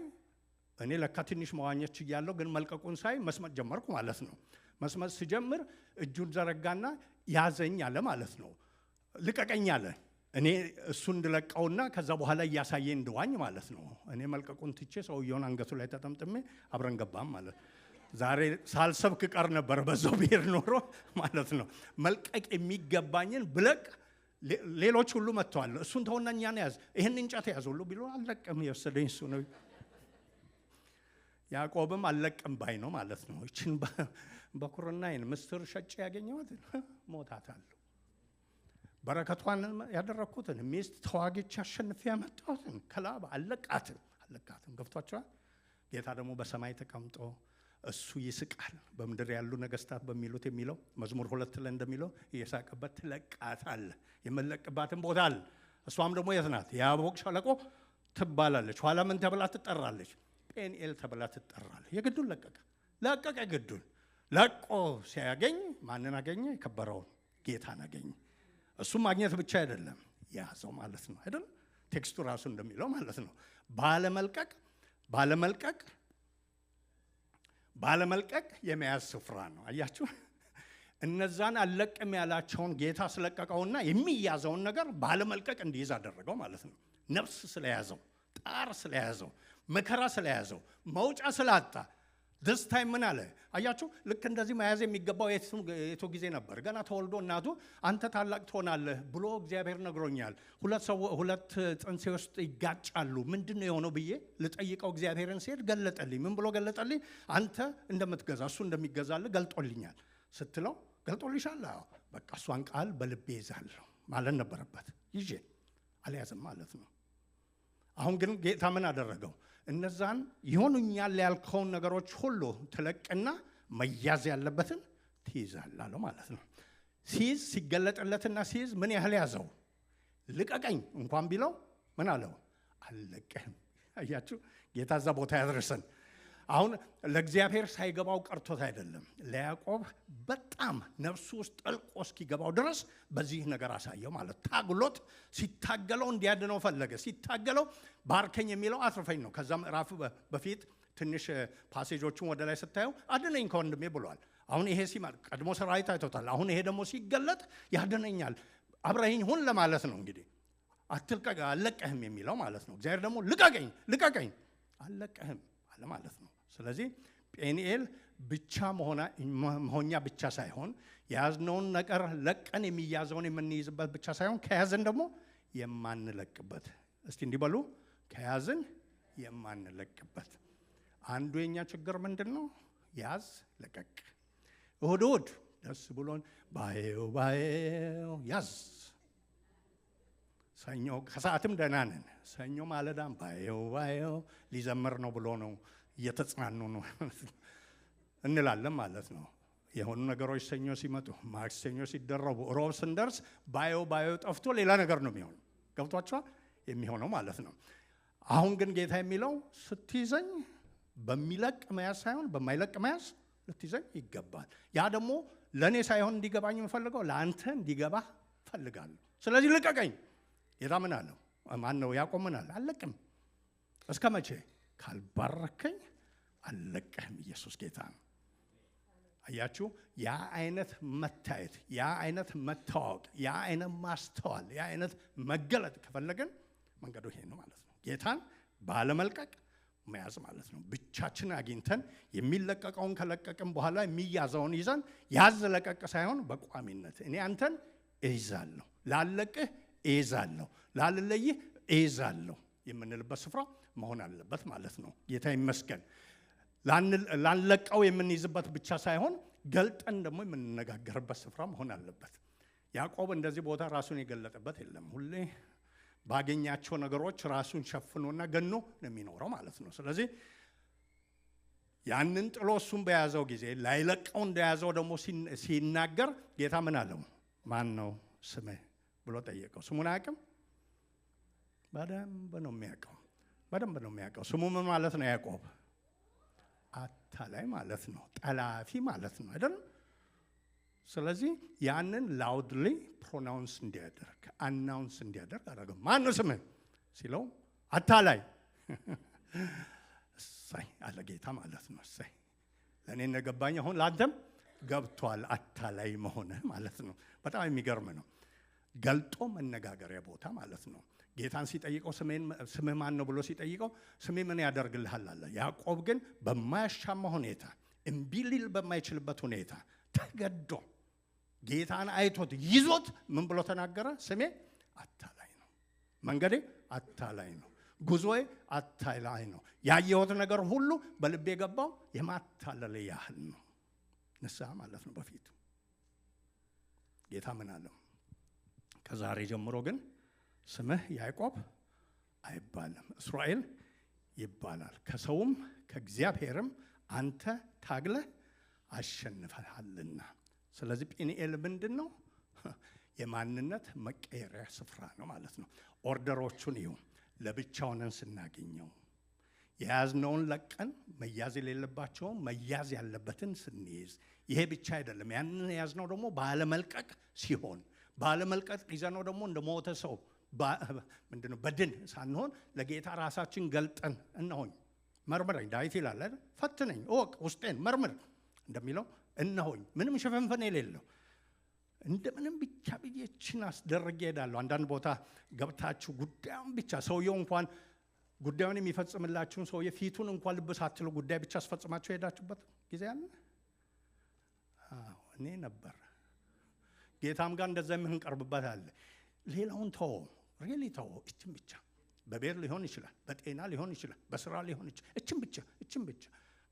እኔ ለካ ትንሽ መዋኘች እያለሁ ግን መልቀቁን ሳይ መስመጥ ጀመርኩ ማለት ነው። መስመጥ ሲጀምር እጁን ዘረጋና ያዘኝ አለ ማለት ነው። ልቀቀኝ አለ። እኔ እሱን እንድለቀውና ከዛ በኋላ እያሳየ እንድዋኝ ማለት ነው። እኔ መልቀቁን ትቼ ሰውየውን አንገቱ ላይ ተጠምጥሜ አብረን ገባም ማለት ነው። ዛሬ ሳልሰብክ ቀር ነበር በዛው ብሄር ኖሮ ማለት ነው። መልቀቅ የሚገባኝን ብለቅ ሌሎች ሁሉ መጥተዋል። እሱን ተውና እኛን ያዝ፣ ይህን እንጨት ያዝ ሁሉ ቢሎ አልለቅም፣ የወሰደኝ እሱ ነው። ያዕቆብም አልለቅም ባይ ነው ማለት ነው። እችን በኩርናዬን ምስር ሸጬ ያገኘሁት ሞታታለሁ። በረከቷን ያደረኩትን ሚስት ተዋግቼ አሸንፌ ያመጣሁትን ከላባ አለቃትም። ገብቷቸዋል። ጌታ ደግሞ በሰማይ ተቀምጦ እሱ ይስቃል። በምድር ያሉ ነገስታት በሚሉት የሚለው መዝሙር 2 ላይ እንደሚለው እየሳቀበት ትለቃታለህ። የምለቅባትን ቦታ አለ። እሷም ደግሞ የት ናት? ያቦቅ ሸለቆ ትባላለች። ኋላ ምን ተብላ ትጠራለች? ጴንኤል ተብላ ትጠራለች። የግዱን ለቀቀ። ግዱን ለቆ ሲያገኝ ማንን አገኘ? የከበረውን ጌታን አገኘ። እሱ ማግኘት ብቻ አይደለም ያዘው ማለት ነው አይደል? ቴክስቱ ራሱ እንደሚለው ማለት ነው። ባለመልቀቅ የመያዝ ስፍራ ነው። አያችሁ፣ እነዛን አለቅም ያላቸውን ጌታ ስለቀቀውና የሚያዘውን ነገር ባለመልቀቅ እንዲይዝ አደረገው ማለት ነው። ነፍስ ስለያዘው፣ ጣር ስለያዘው፣ መከራ ስለያዘው፣ መውጫ ስላጣ this time ምን አለ? አያችሁ፣ ልክ እንደዚህ መያዝ የሚገባው የቱ ጊዜ ነበር? ገና ተወልዶ እናቱ አንተ ታላቅ ትሆናለህ ብሎ እግዚአብሔር ነግሮኛል። ሁለት ጽንሴ ውስጥ ይጋጫሉ። ምንድነው የሆነው ብዬ ልጠይቀው እግዚአብሔርን ሲሄድ ገለጠልኝ። ምን ብሎ ገለጠልኝ? አንተ እንደምትገዛ እሱ እንደሚገዛልህ ገልጦልኛል ስትለው ገልጦልሻል? አዎ፣ በቃ እሷን ቃል በልቤ ይዛለሁ ማለት ነበረበት። ይዤ አልያዝም ማለት ነው። አሁን ግን ጌታ ምን አደረገው? እነዛን ይሆኑኛል ያልከውን ነገሮች ሁሉ ትለቅና መያዝ ያለበትን ትይዛለህ አለው ማለት ነው። ሲይዝ ሲገለጥለትና ሲይዝ ምን ያህል ያዘው? ልቀቀኝ እንኳን ቢለው ምን አለው? አልለቅህም። አያችሁ፣ ጌታ እዛ ቦታ ያደረሰን። አሁን ለእግዚአብሔር ሳይገባው ቀርቶት አይደለም። ለያዕቆብ በጣም ነፍሱ ውስጥ ጠልቆ እስኪገባው ድረስ በዚህ ነገር አሳየው ማለት። ታግሎት ሲታገለው እንዲያድነው ፈለገ። ሲታገለው ባርከኝ የሚለው አትርፈኝ ነው። ከዛ ምዕራፍ በፊት ትንሽ ፓሴጆቹን ወደ ላይ ስታየው አድነኝ ከወንድሜ ብሏል። አሁን ይሄ ሲመጣ ቀድሞ ሰራዊት አይቶታል። አሁን ይሄ ደግሞ ሲገለጥ ያድነኛል፣ አብረኸኝ ሁን ለማለት ነው። እንግዲህ አትልቀቅ፣ አልለቀህም የሚለው ማለት ነው። እግዚአብሔር ደግሞ ልቀቀኝ አልለቀህም አለ ማለት ነው። ስለዚህ ጴንኤል ብቻ መሆኛ ብቻ ሳይሆን የያዝነውን ነገር ለቀን የሚያዘውን የምንይዝበት ብቻ ሳይሆን ከያዝን ደግሞ የማንለቅበት። እስቲ እንዲበሉ ከያዝን የማንለቅበት። አንዱ የኛ ችግር ምንድን ነው? ያዝ ለቀቅ። እሁድ ደስ ብሎን ባየው ያዝ። ሰኞ ከሰዓትም ደህና ነን። ሰኞ ማለዳም ባየው ሊዘምር ነው ብሎ ነው እየተጽናኑ ነው እንላለን ማለት ነው። የሆኑ ነገሮች ሰኞ ሲመጡ፣ ማክሰኞ ሲደረቡ፣ ሮብ ስንደርስ ባየው ጠፍቶ ሌላ ነገር ነው የሚሆነው። ገብቷችኋል? የሚሆነው ማለት ነው። አሁን ግን ጌታ የሚለው ስትይዘኝ በሚለቅ መያዝ ሳይሆን በማይለቅ መያዝ ልትይዘኝ ይገባል። ያ ደግሞ ለእኔ ሳይሆን እንዲገባኝ የምፈልገው ለአንተ እንዲገባ ፈልጋለሁ። ስለዚህ ልቀቀኝ። ጌታ ምን አለው? ማን ነው? ያዕቆብ ምን አለ? አልለቅም። እስከ መቼ? ካልባረከኝ አልለቅህም። ኢየሱስ ጌታ ነው። አያችሁ፣ ያ አይነት መታየት፣ ያ አይነት መታወቅ፣ ያ አይነት ማስተዋል፣ ያ አይነት መገለጥ ከፈለግን መንገዱ ይሄ ነው ማለት ነው። ጌታን ባለመልቀቅ መያዝ ማለት ነው። ብቻችን አግኝተን የሚለቀቀውን ከለቀቅን በኋላ የሚያዘውን ይዘን ያዝ ለቀቅ ሳይሆን በቋሚነት እኔ አንተን እይዛለሁ፣ ላለቅህ እይዛለሁ፣ ላልለይህ እይዛለሁ የምንልበት ስፍራ መሆን አለበት ማለት ነው። ጌታ ይመስገን። ላንለቀው የምንይዝበት ብቻ ሳይሆን ገልጠን ደግሞ የምንነጋገርበት ስፍራ መሆን አለበት። ያዕቆብ እንደዚህ ቦታ ራሱን የገለጠበት የለም። ሁሌ ባገኛቸው ነገሮች ራሱን ሸፍኖና ገኖ ነው የሚኖረው ማለት ነው። ስለዚህ ያንን ጥሎ እሱን በያዘው ጊዜ ላይለቀው እንደያዘው ደግሞ ሲናገር ጌታ ምን አለው? ማን ነው ስምህ ብሎ ጠየቀው። ስሙን አያውቅም? በደንብ ነው የሚያውቀው። ስሙ ምን ማለት ነው? ያዕቆብ አታላይ ማለት ነው፣ ጠላፊ ማለት ነው አይደል? ስለዚህ ያንን ላውድሊ ፕሮናውንስ አናውንስ እንዲያደርግ አደረገው። ማን ነው ስምህ ሲለው አታላይ። እሰይ አለ ጌታ ማለት ነው። እሰይ ለእኔ እንደገባኝ አሁን ለአንተም ገብቷል አታላይ መሆንህ ማለት ነው። በጣም የሚገርም ነው። ገልጦ መነጋገሪያ ቦታ ማለት ነው። ጌታን ሲጠይቀው ስምህ ማን ነው ብሎ ሲጠይቀው ስሜ ምን ያደርግልሃል አለ። ያዕቆብ ግን በማያሻማ ሁኔታ እምቢ ሊል በማይችልበት ሁኔታ ተገዶ ጌታን አይቶት ይዞት ምን ብሎ ተናገረ? ስሜ አታላይ ነው፣ መንገዴ አታላይ ነው፣ ጉዞዬ አታላይ ነው፣ ያየሁት ነገር ሁሉ በልቤ የገባው የማታለል ያህል ነው። ንስሐ ማለት ነው በፊቱ። ጌታ ምን አለው? ከዛሬ ጀምሮ ግን ስምህ ያዕቆብ አይባልም፣ እስራኤል ይባላል። ከሰውም ከእግዚአብሔርም አንተ ታግለህ አሸንፈሃልና። ስለዚህ ጴንኤል ምንድን ነው? የማንነት መቀየሪያ ስፍራ ነው ማለት ነው። ኦርደሮቹን ይሁ ለብቻውን ስናገኘው የያዝነውን ለቀን መያዝ የሌለባቸውን መያዝ ያለበትን ስንይዝ፣ ይሄ ብቻ አይደለም። ያንን የያዝነው ደግሞ ባለመልቀቅ ሲሆን፣ ባለመልቀቅ ይዘነው ደግሞ እንደ ሞተ ሰው ምንድነው በድን ሳንሆን ለጌታ ራሳችን ገልጠን እነሆኝ መርምረኝ፣ ዳዊት ይላል አይደል? ፈትነኝ እወቅ ውስጤን መርምር እንደሚለው እነሆኝ ምንም ሽፍንፍን የሌለው እንደምንም ብቻ ብዬችን አስደርጌ ሄዳለሁ። አንዳንድ ቦታ ገብታችሁ ጉዳዩን ብቻ ሰውየው እንኳን ጉዳዩን የሚፈጽምላችሁን ሰውዬ ፊቱን እንኳን ልብ ሳትሉ ጉዳይ ብቻ አስፈጽማችሁ ሄዳችሁበት ጊዜ አለ። እኔ ነበር። ጌታም ጋር እንደዛ የምንቀርብበት አለ። ሌላውን ተወው፣ ሪሊ ተወው። እችን ብቻ በቤት ሊሆን ይችላል፣ በጤና ሊሆን ይችላል፣ በስራ ሊሆን ይችላል። እችን ብቻ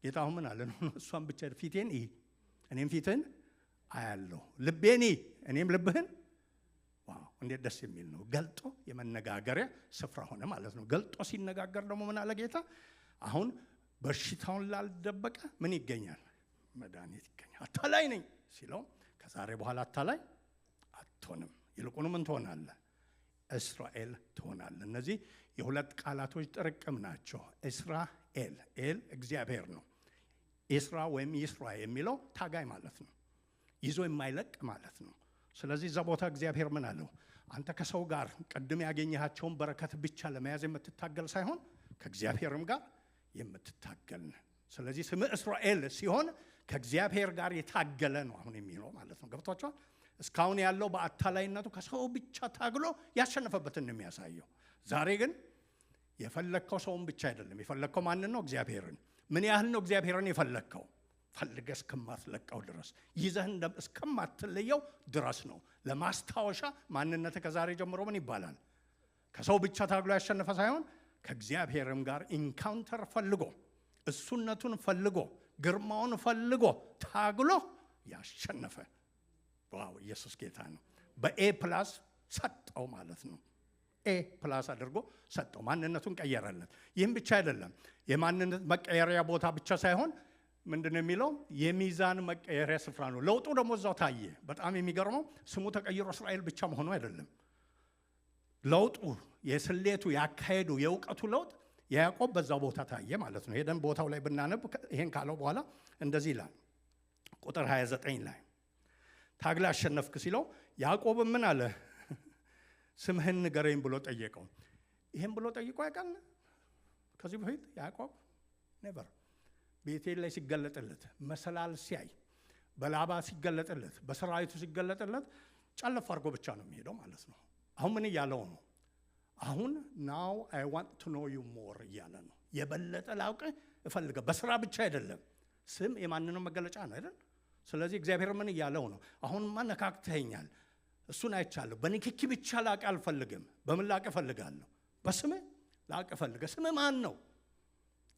ጌታ አሁን ምን አለ ነው? እሷን ብቻ ፊቴን እይ እኔም ፊትህን አያለሁ፣ ልቤን እይ እኔም ልብህን። ዋው እንዴት ደስ የሚል ነው! ገልጦ የመነጋገሪያ ስፍራ ሆነ ማለት ነው። ገልጦ ሲነጋገር ደግሞ ምን አለ ጌታ? አሁን በሽታውን ላልደበቀ ምን ይገኛል? መድኃኒት ይገኛል። አታላይ ነኝ ሲለው ከዛሬ በኋላ አታላይ አትሆንም፣ ይልቁንም ምን ትሆናለህ? እስራኤል ትሆናለህ። እነዚህ የሁለት ቃላቶች ጥርቅም ናቸው። እስራኤል ኤል እግዚአብሔር ነው። ኢስራ ወይም ይስራ የሚለው ታጋይ ማለት ነው፣ ይዞ የማይለቅ ማለት ነው። ስለዚህ እዛ ቦታ እግዚአብሔር ምን አለው? አንተ ከሰው ጋር ቅድም ያገኘሃቸውን በረከት ብቻ ለመያዝ የምትታገል ሳይሆን ከእግዚአብሔርም ጋር የምትታገል ነህ። ስለዚህ ስም እስራኤል ሲሆን ከእግዚአብሔር ጋር የታገለ ነው አሁን የሚለው ማለት ነው። ገብቷቸዋል? እስካሁን ያለው በአታላይነቱ ከሰው ብቻ ታግሎ ያሸነፈበትን ነው የሚያሳየው። ዛሬ ግን የፈለግከው ሰውን ብቻ አይደለም የፈለግከው ማንን ነው? እግዚአብሔርን። ምን ያህል ነው እግዚአብሔርን የፈለግከው? ፈልገህ እስከማትለቀው ድረስ፣ ይዘህ እስከማትለየው ድረስ ነው። ለማስታወሻ ማንነት ከዛሬ ጀምሮ ምን ይባላል? ከሰው ብቻ ታግሎ ያሸነፈ ሳይሆን ከእግዚአብሔርም ጋር ኢንካውንተር ፈልጎ፣ እሱነቱን ፈልጎ፣ ግርማውን ፈልጎ ታግሎ ያሸነፈ። ዋው ኢየሱስ ጌታ ነው። በኤ ፕላስ ሰጠው ማለት ነው። ኤ ፕላስ አድርጎ ሰጠው፣ ማንነቱን ቀየረለት። ይህም ብቻ አይደለም፣ የማንነት መቀየሪያ ቦታ ብቻ ሳይሆን ምንድነው የሚለው? የሚዛን መቀየሪያ ስፍራ ነው። ለውጡ ደግሞ እዛው ታየ። በጣም የሚገርመው ስሙ ተቀይሮ እስራኤል ብቻ መሆኑ አይደለም። ለውጡ፣ የስሌቱ፣ ያካሄዱ፣ የእውቀቱ ለውጥ ያዕቆብ በዛው ቦታ ታየ ማለት ነው። ሄደን ቦታው ላይ ብናነብ ይሄን ካለው በኋላ እንደዚህ ይላል። ቁጥር 29 ላይ ታግላ አሸነፍክ ሲለው ያዕቆብ ምን አለ? ስምህን ንገረኝ ብሎ ጠየቀው። ይሄን ብሎ ጠይቆ ያውቃል ከዚህ በፊት ያዕቆብ? ኔቨር። ቤቴል ላይ ሲገለጥለት፣ መሰላል ሲያይ፣ በላባ ሲገለጥለት፣ በሰራዊቱ ሲገለጥለት ጨለፍ አድርጎ ብቻ ነው የሚሄደው ማለት ነው። አሁን ምን እያለው ነው? አሁን ናው አይ ዋንት ቱ ኖ ዩ ሞር እያለ ነው። የበለጠ ላውቅህ እፈልጋለሁ። በስራ ብቻ አይደለም። ስም የማንንም መገለጫ ነው አይደል? ስለዚህ እግዚአብሔር ምን እያለው ነው? አሁንማ ነካክተኸኛል፣ እሱን አይቻለሁ። በንክኪ ብቻ ላቅ አልፈልግም። በምን ላቅ እፈልጋለሁ? በስምህ ላቅ እፈልጋለሁ። ስምህ ማን ነው?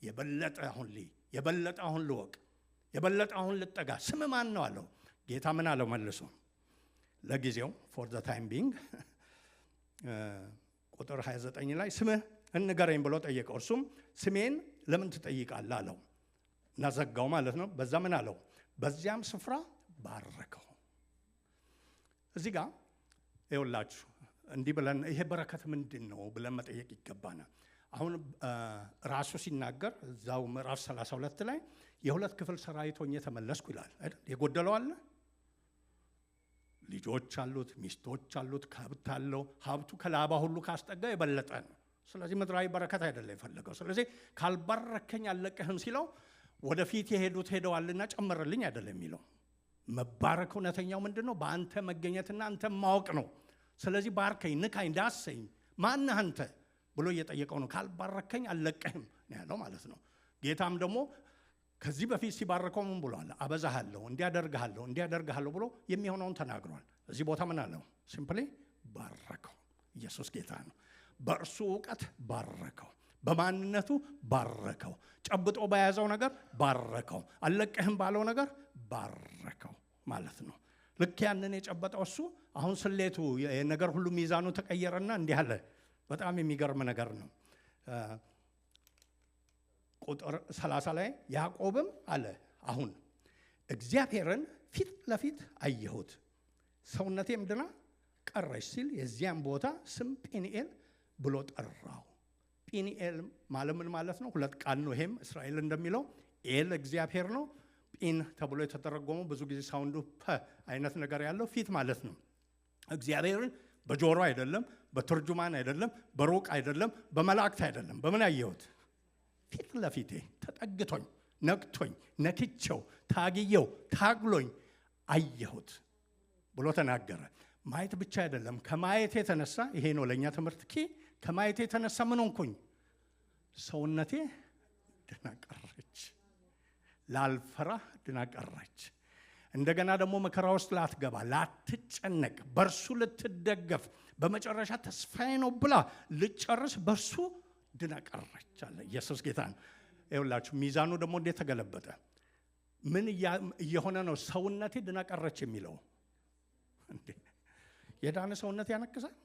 የበለጠ አሁን የበለጠ አሁን ልወቅ፣ የበለጠ አሁን ልጠጋ። ስምህ ማን ነው አለው። ጌታ ምን አለው መልሶ? ለጊዜው ፎር ዘ ታይም ቢንግ ቁጥር 29 ላይ ስምህ እንገረኝ ብሎ ጠየቀው። እርሱም ስሜን ለምን ትጠይቃለህ አለው። እናዘጋው ማለት ነው። በዛ ምን አለው? በዚያም ስፍራ ባረከው። እዚህ ጋር ይኸውላችሁ እንዲህ ብለን ይሄ በረከት ምንድን ነው ብለን መጠየቅ ይገባናል። አሁን ራሱ ሲናገር እዛው ምዕራፍ 32 ላይ የሁለት ክፍል ሰራዊት ሆኜ ተመለስኩ ይላል አይደል? የጎደለው አለ? ልጆች አሉት፣ ሚስቶች አሉት፣ ከብት አለው። ሀብቱ ከላባ ሁሉ ካስጠጋ የበለጠ ነው። ስለዚህ ምድራዊ በረከት አይደለም የፈለገው። ስለዚህ ካልባረከኝ አለቅህም ሲለው ወደፊት የሄዱት ሄደዋልና ጨመረልኝ አይደለም የሚለው። መባረክ እውነተኛው ምንድን ነው? በአንተ መገኘትና አንተ ማወቅ ነው። ስለዚህ ባርከኝ፣ ንካኝ፣ ዳሰኝ፣ ማነህ አንተ ብሎ እየጠየቀው ነው። ካልባረከኝ አለቅህም ነው ያለው ማለት ነው። ጌታም ደግሞ ከዚህ በፊት ሲባረከው ምን ብሏል? አበዛሃለሁ፣ እንዲያደርግሃለሁ ብሎ የሚሆነውን ተናግሯል። እዚህ ቦታ ምን አለው? ሲምፕሊ ባረከው። ኢየሱስ ጌታ ነው። በእርሱ እውቀት ባረከው፣ በማንነቱ ባረከው፣ ጨብጦ በያዘው ነገር ባረከው፣ አለቅህም ባለው ነገር ባረከው ማለት ነው። ልክ ያንን የጨበጠው እሱ አሁን ስሌቱ የነገር ሁሉ ሚዛኑ ተቀየረና እንዲህ አለ። በጣም የሚገርም ነገር ነው። ቁጥር 30 ላይ ያዕቆብም አለ አሁን እግዚአብሔርን ፊት ለፊት አየሁት፣ ሰውነቴም ድና ቀረች ሲል የዚያም ቦታ ስም ጴኒኤል ብሎ ጠራው። ጲኒኤል ማለት ምን ማለት ነው? ሁለት ቃል ነው። ይሄም እስራኤል እንደሚለው ኤል እግዚአብሔር ነው። ጲን ተብሎ የተተረጎመው ብዙ ጊዜ ሳውንዱ ፐ አይነት ነገር ያለው ፊት ማለት ነው። እግዚአብሔርን በጆሮ አይደለም፣ በትርጁማን አይደለም፣ በሩቅ አይደለም፣ በመላእክት አይደለም። በምን አየሁት? ፊት ለፊቴ ተጠግቶኝ ነክቶኝ ነክቼው ታግየው ታግሎኝ አየሁት ብሎ ተናገረ። ማየት ብቻ አይደለም፣ ከማየት የተነሳ ይሄ ነው ለእኛ ትምህርት ከማየት የተነሳ ምን ሆንኩኝ? ሰውነቴ ድና ቀረች፣ ላልፈራ ድና ቀረች። እንደገና ደግሞ መከራ ውስጥ ላትገባ ላትጨነቅ፣ በእርሱ ልትደገፍ በመጨረሻ ተስፋዬ ነው ብላ ልጨርስ በእርሱ ድና ቀረች አለ ኢየሱስ ጌታ ነው። ይኸውላችሁ ሚዛኑ ደግሞ እንዴት ተገለበጠ? ምን እየሆነ ነው ሰውነቴ ድና ቀረች የሚለው? የዳነ ሰውነት ያነክሳል።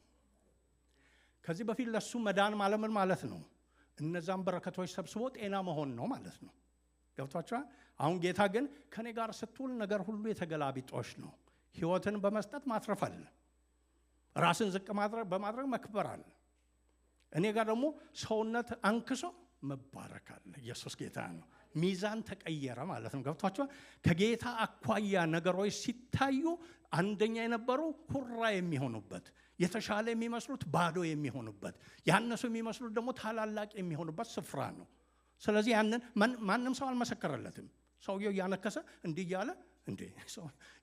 ከዚህ በፊት ለሱ መዳን ማለት ምን ማለት ነው? እነዛን በረከቶች ሰብስቦ ጤና መሆን ነው ማለት ነው። ገብቷችኋል? አሁን ጌታ ግን ከኔ ጋር ስትውል ነገር ሁሉ የተገላቢጦሽ ነው። ህይወትን በመስጠት ማትረፍ አለ፣ ራስን ዝቅ በማድረግ መክበር አለ። እኔ ጋር ደግሞ ሰውነት አንክሶ መባረክ አለ። ኢየሱስ ጌታ ነው። ሚዛን ተቀየረ ማለት ነው። ገብቷችኋል? ከጌታ አኳያ ነገሮች ሲታዩ አንደኛ የነበሩ ሁራ የሚሆኑበት፣ የተሻለ የሚመስሉት ባዶ የሚሆኑበት፣ ያነሱ የሚመስሉት ደግሞ ታላላቅ የሚሆኑበት ስፍራ ነው። ስለዚህ ያንን ማንም ሰው አልመሰከረለትም። ሰውየው እያነከሰ እንዲህ እያለ እንዴ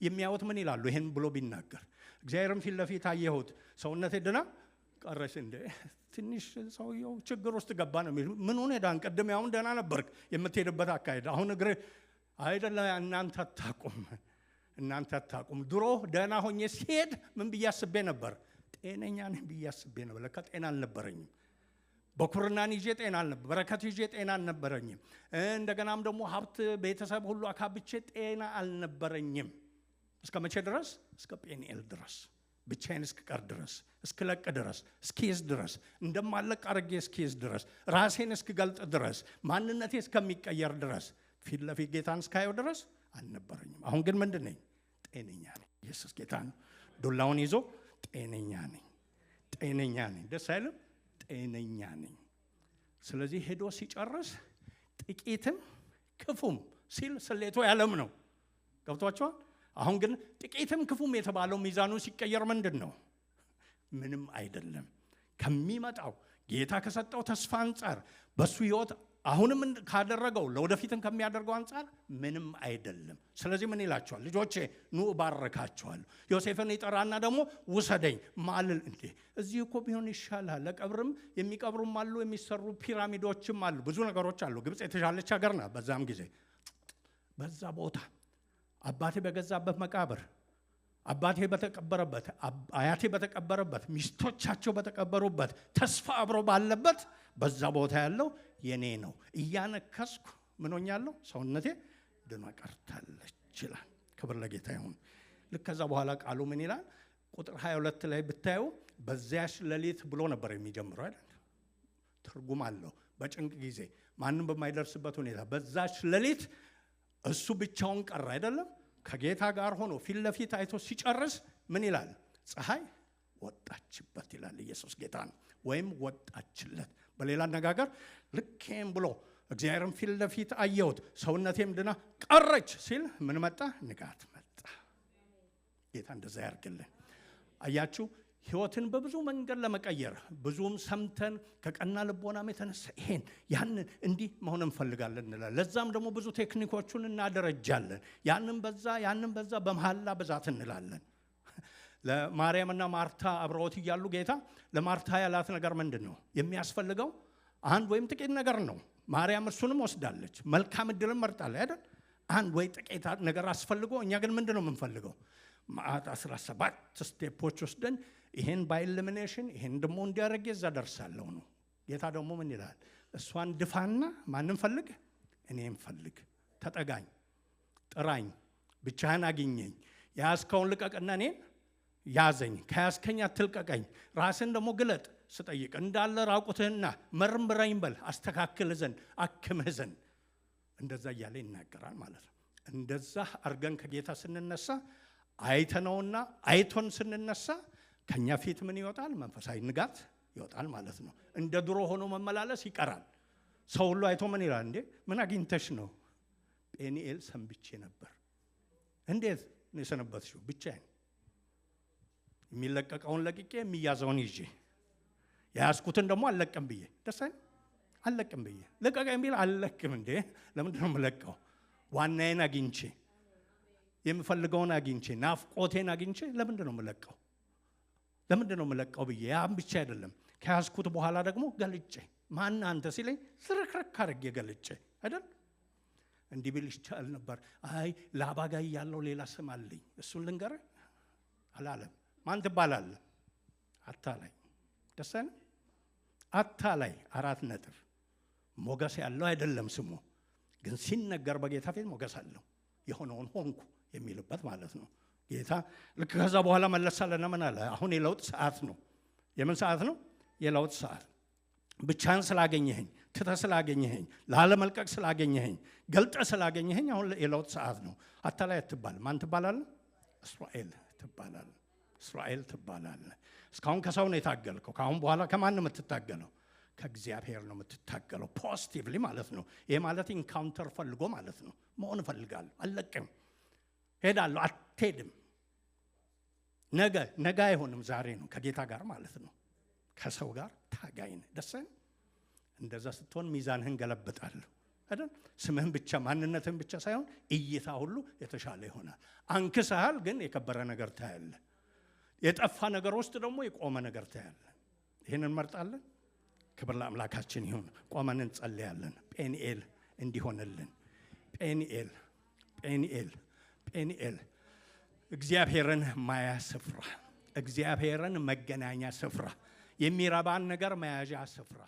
የሚያዩት ምን ይላሉ? ይሄን ብሎ ቢናገር እግዚአብሔርም ፊት ለፊት አየሁት ሰውነቴ ድና ቀረች። እንዴ ትንሽ ሰውየው ችግር ውስጥ ገባ ነው የሚሉ ምን ሆነ? ዳን ቀደም ያውን ደህና ነበርክ የምትሄድበት አካሄድ አሁን እግር አይደለ? እናንተ አታቁም። ድሮ ደህና ሆኜ ሲሄድ ምን ብዬ አስቤ ነበር? ጤነኛ ነኝ ብዬ አስቤ ነበር። ለካ ጤና አልነበረኝም። በኩርናን ይዤ ጤና አልነበረኝም። በረከት ይዤ ጤና አልነበረኝም። እንደገናም ደግሞ ሀብት ቤተሰብ ሁሉ አካብቼ ጤና አልነበረኝም። እስከ መቼ ድረስ? እስከ ጴኒኤል ድረስ፣ ብቻዬን እስክቀር ድረስ፣ እስክለቅ ድረስ፣ እስኪይዝ ድረስ፣ እንደማለቅ አድርጌ እስኪይዝ ድረስ፣ ራሴን እስክገልጥ ድረስ፣ ማንነቴ እስከሚቀየር ድረስ፣ ፊት ለፊት ጌታን እስካየው ድረስ አልነበረኝም። አሁን ግን ምንድን ነኝ? ጤነኛ ነኝ። ኢየሱስ ጌታ ነው። ዱላውን ይዞ ጤነኛ ነኝ፣ ጤነኛ ነኝ። ደስ አይልም? ጤነኛ ነኝ። ስለዚህ ሄዶ ሲጨርስ ጥቂትም ክፉም ሲል ስሌቶ ያለም ነው። ገብቷቸዋል? አሁን ግን ጥቂትም ክፉም የተባለው ሚዛኑ ሲቀየር ምንድን ነው? ምንም አይደለም። ከሚመጣው ጌታ ከሰጠው ተስፋ አንጻር በሱ ህይወት አሁንም ካደረገው ለወደፊትም ከሚያደርገው አንጻር ምንም አይደለም። ስለዚህ ምን ይላቸዋል? ልጆቼ ኑ እባርካቸዋለሁ። ዮሴፍን ይጠራና ደግሞ ውሰደኝ ማልል እንዴ እዚህ እኮ ቢሆን ይሻላል። ለቀብርም የሚቀብሩም አሉ፣ የሚሰሩ ፒራሚዶችም አሉ፣ ብዙ ነገሮች አሉ። ግብፅ የተሻለች ሀገር ናት። በዛም ጊዜ በዛ ቦታ አባቴ በገዛበት መቃብር፣ አባቴ በተቀበረበት፣ አያቴ በተቀበረበት፣ ሚስቶቻቸው በተቀበሩበት፣ ተስፋ አብሮ ባለበት በዛ ቦታ ያለው የኔ ነው። እያነከስኩ ምን ሆኛለሁ? ሰውነቴ ድና ቀርታለች ይላል። ክብር ለጌታ ይሁን። ልክ ከዛ በኋላ ቃሉ ምን ይላል? ቁጥር 22 ላይ ብታዩ በዚያች ሌሊት ብሎ ነበር የሚጀምረው አይደል? ትርጉም አለው። በጭንቅ ጊዜ ማንም በማይደርስበት ሁኔታ በዛች ሌሊት እሱ ብቻውን ቀረ አይደለም። ከጌታ ጋር ሆኖ ፊት ለፊት አይቶ ሲጨርስ ምን ይላል? ፀሐይ ወጣችበት ይላል። ኢየሱስ ጌታ ነው። ወይም ወጣችለት። በሌላ አነጋገር ልኬም ብሎ እግዚአብሔርም ፊት ለፊት አየሁት ሰውነቴም ድና ቀረች ሲል ምን መጣ? ንጋት መጣ። ጌታ እንደዛ ያርግልን። አያችሁ፣ ህይወትን በብዙ መንገድ ለመቀየር ብዙም ሰምተን ከቀና ልቦናም የተነሳ ይሄን ያንን እንዲህ መሆን እንፈልጋለን እንላለን። ለዛም ደግሞ ብዙ ቴክኒኮቹን እናደረጃለን። ያንን በዛ በመሐላ ብዛት እንላለን። ለማርያምና ማርታ አብረውት እያሉ ጌታ ለማርታ ያላት ነገር ምንድን ነው? የሚያስፈልገው አንድ ወይም ጥቂት ነገር ነው። ማርያም እሱንም ወስዳለች፣ መልካም እድልን መርጣለች አይደል? አንድ ወይ ጥቂት ነገር አስፈልጎ፣ እኛ ግን ምንድን ነው የምንፈልገው? 17 ስቴፖች ወስደን ይሄን ባይልሚኔሽን ይሄን ደግሞ እንዲያደርግ እዛ ደርሳለሁ ነው። ጌታ ደግሞ ምን ይላል? እሷን ድፋና ማንም ፈልግ፣ እኔም ፈልግ፣ ተጠጋኝ፣ ጥራኝ፣ ብቻህን አግኘኝ፣ ያዝከውን ልቀቅና እኔን ያዘኝ፣ ከያዝከኝ አትልቀቀኝ፣ ራስን ደግሞ ግለጥ ስጠይቅ እንዳለ ራቁትህና መርምረኝ በል አስተካክል ዘንድ አክምህ ዘንድ እንደዛ እያለ ይናገራል ማለት ነው። እንደዛ አርገን ከጌታ ስንነሳ አይተነውና አይቶን ስንነሳ ከኛ ፊት ምን ይወጣል? መንፈሳዊ ንጋት ይወጣል ማለት ነው። እንደ ድሮ ሆኖ መመላለስ ይቀራል። ሰው ሁሉ አይቶ ምን ይላል? እንዴ ምን አግኝተሽ ነው? ጴኒኤል ሰንብቼ ነበር። እንዴት ነው የሰነበትሽው? ብቻዬን የሚለቀቀውን ለቅቄ የሚያዘውን ይዤ የያዝኩትን ደግሞ አልለቅም ብዬ ደሳኝ አልለቅም ብዬ ለቀቀኝ ቢል አልለቅም። እንዴ ለምንድን ነው የምለቀው? ዋናዬን አግኝቼ የምፈልገውን አግኝቼ ናፍቆቴን አግኝቼ ለምንድን ነው የምለቀው? ለምንድን ነው የምለቀው ብዬ ያም ብቻ አይደለም ከያዝኩት በኋላ ደግሞ ገልጬ ማን አንተ ሲለኝ ስርክርክ አድርጌ ገልጬ አይደል እንዲህ ቢል ይቻል ነበር። አይ ለአባጋይ ያለው ሌላ ስም አለኝ እሱን ልንገርህ አላለም። ማን ትባላለህ? አታላይ። ደሰን አታላይ 4 ነጥብ። ሞገስ ያለው አይደለም ስሙ፣ ግን ሲነገር በጌታ ፊት ሞገስ አለው። የሆነውን ሆንኩ የሚልበት ማለት ነው። ጌታ ልክ ከዛ በኋላ መለሳለና ምን አለ? አሁን የለውጥ ሰዓት ነው። የምን ሰዓት ነው? የለውጥ ሰዓት። ብቻን ስላገኘኸኝ፣ ትተህ ስላገኘኸኝ፣ ላለመልቀቅ ስላገኘኸኝ፣ ገልጠህ ስላገኘኸኝ አሁን የለውጥ ሰዓት ነው። አታላይ አትባል። ማን ትባላለህ? እስራኤል ትባላለህ። እስራኤል ትባላለህ። እስካሁን ከሰው ነው የታገልከው። ከአሁን በኋላ ከማን ነው የምትታገለው? ከእግዚአብሔር ነው የምትታገለው። ፖዚቲቭሊ ማለት ነው። ይሄ ማለት ኢንካውንተር ፈልጎ ማለት ነው። መሆን እፈልጋለሁ፣ አልለቅም፣ ሄዳለሁ፣ አትሄድም። ነገ አይሆንም፣ ዛሬ ነው ከጌታ ጋር ማለት ነው። ከሰው ጋር ታጋይ ነህ። ደሰን እንደዛ ስትሆን ሚዛንህን ገለብጣለሁ አይደል? ስምህን ብቻ ማንነትህን ብቻ ሳይሆን እይታ ሁሉ የተሻለ ይሆናል። አንክሰሃል፣ ግን የከበረ ነገር ታያለህ። የጠፋ ነገር ውስጥ ደግሞ የቆመ ነገር ታያለህ። ይህንን እንመርጣለን። ክብር ለአምላካችን ይሁን። ቆመን እንጸልያለን። ጴኒኤል እንዲሆንልን። ጴኒኤል እግዚአብሔርን ማያ ስፍራ፣ እግዚአብሔርን መገናኛ ስፍራ፣ የሚረባን ነገር መያዣ ስፍራ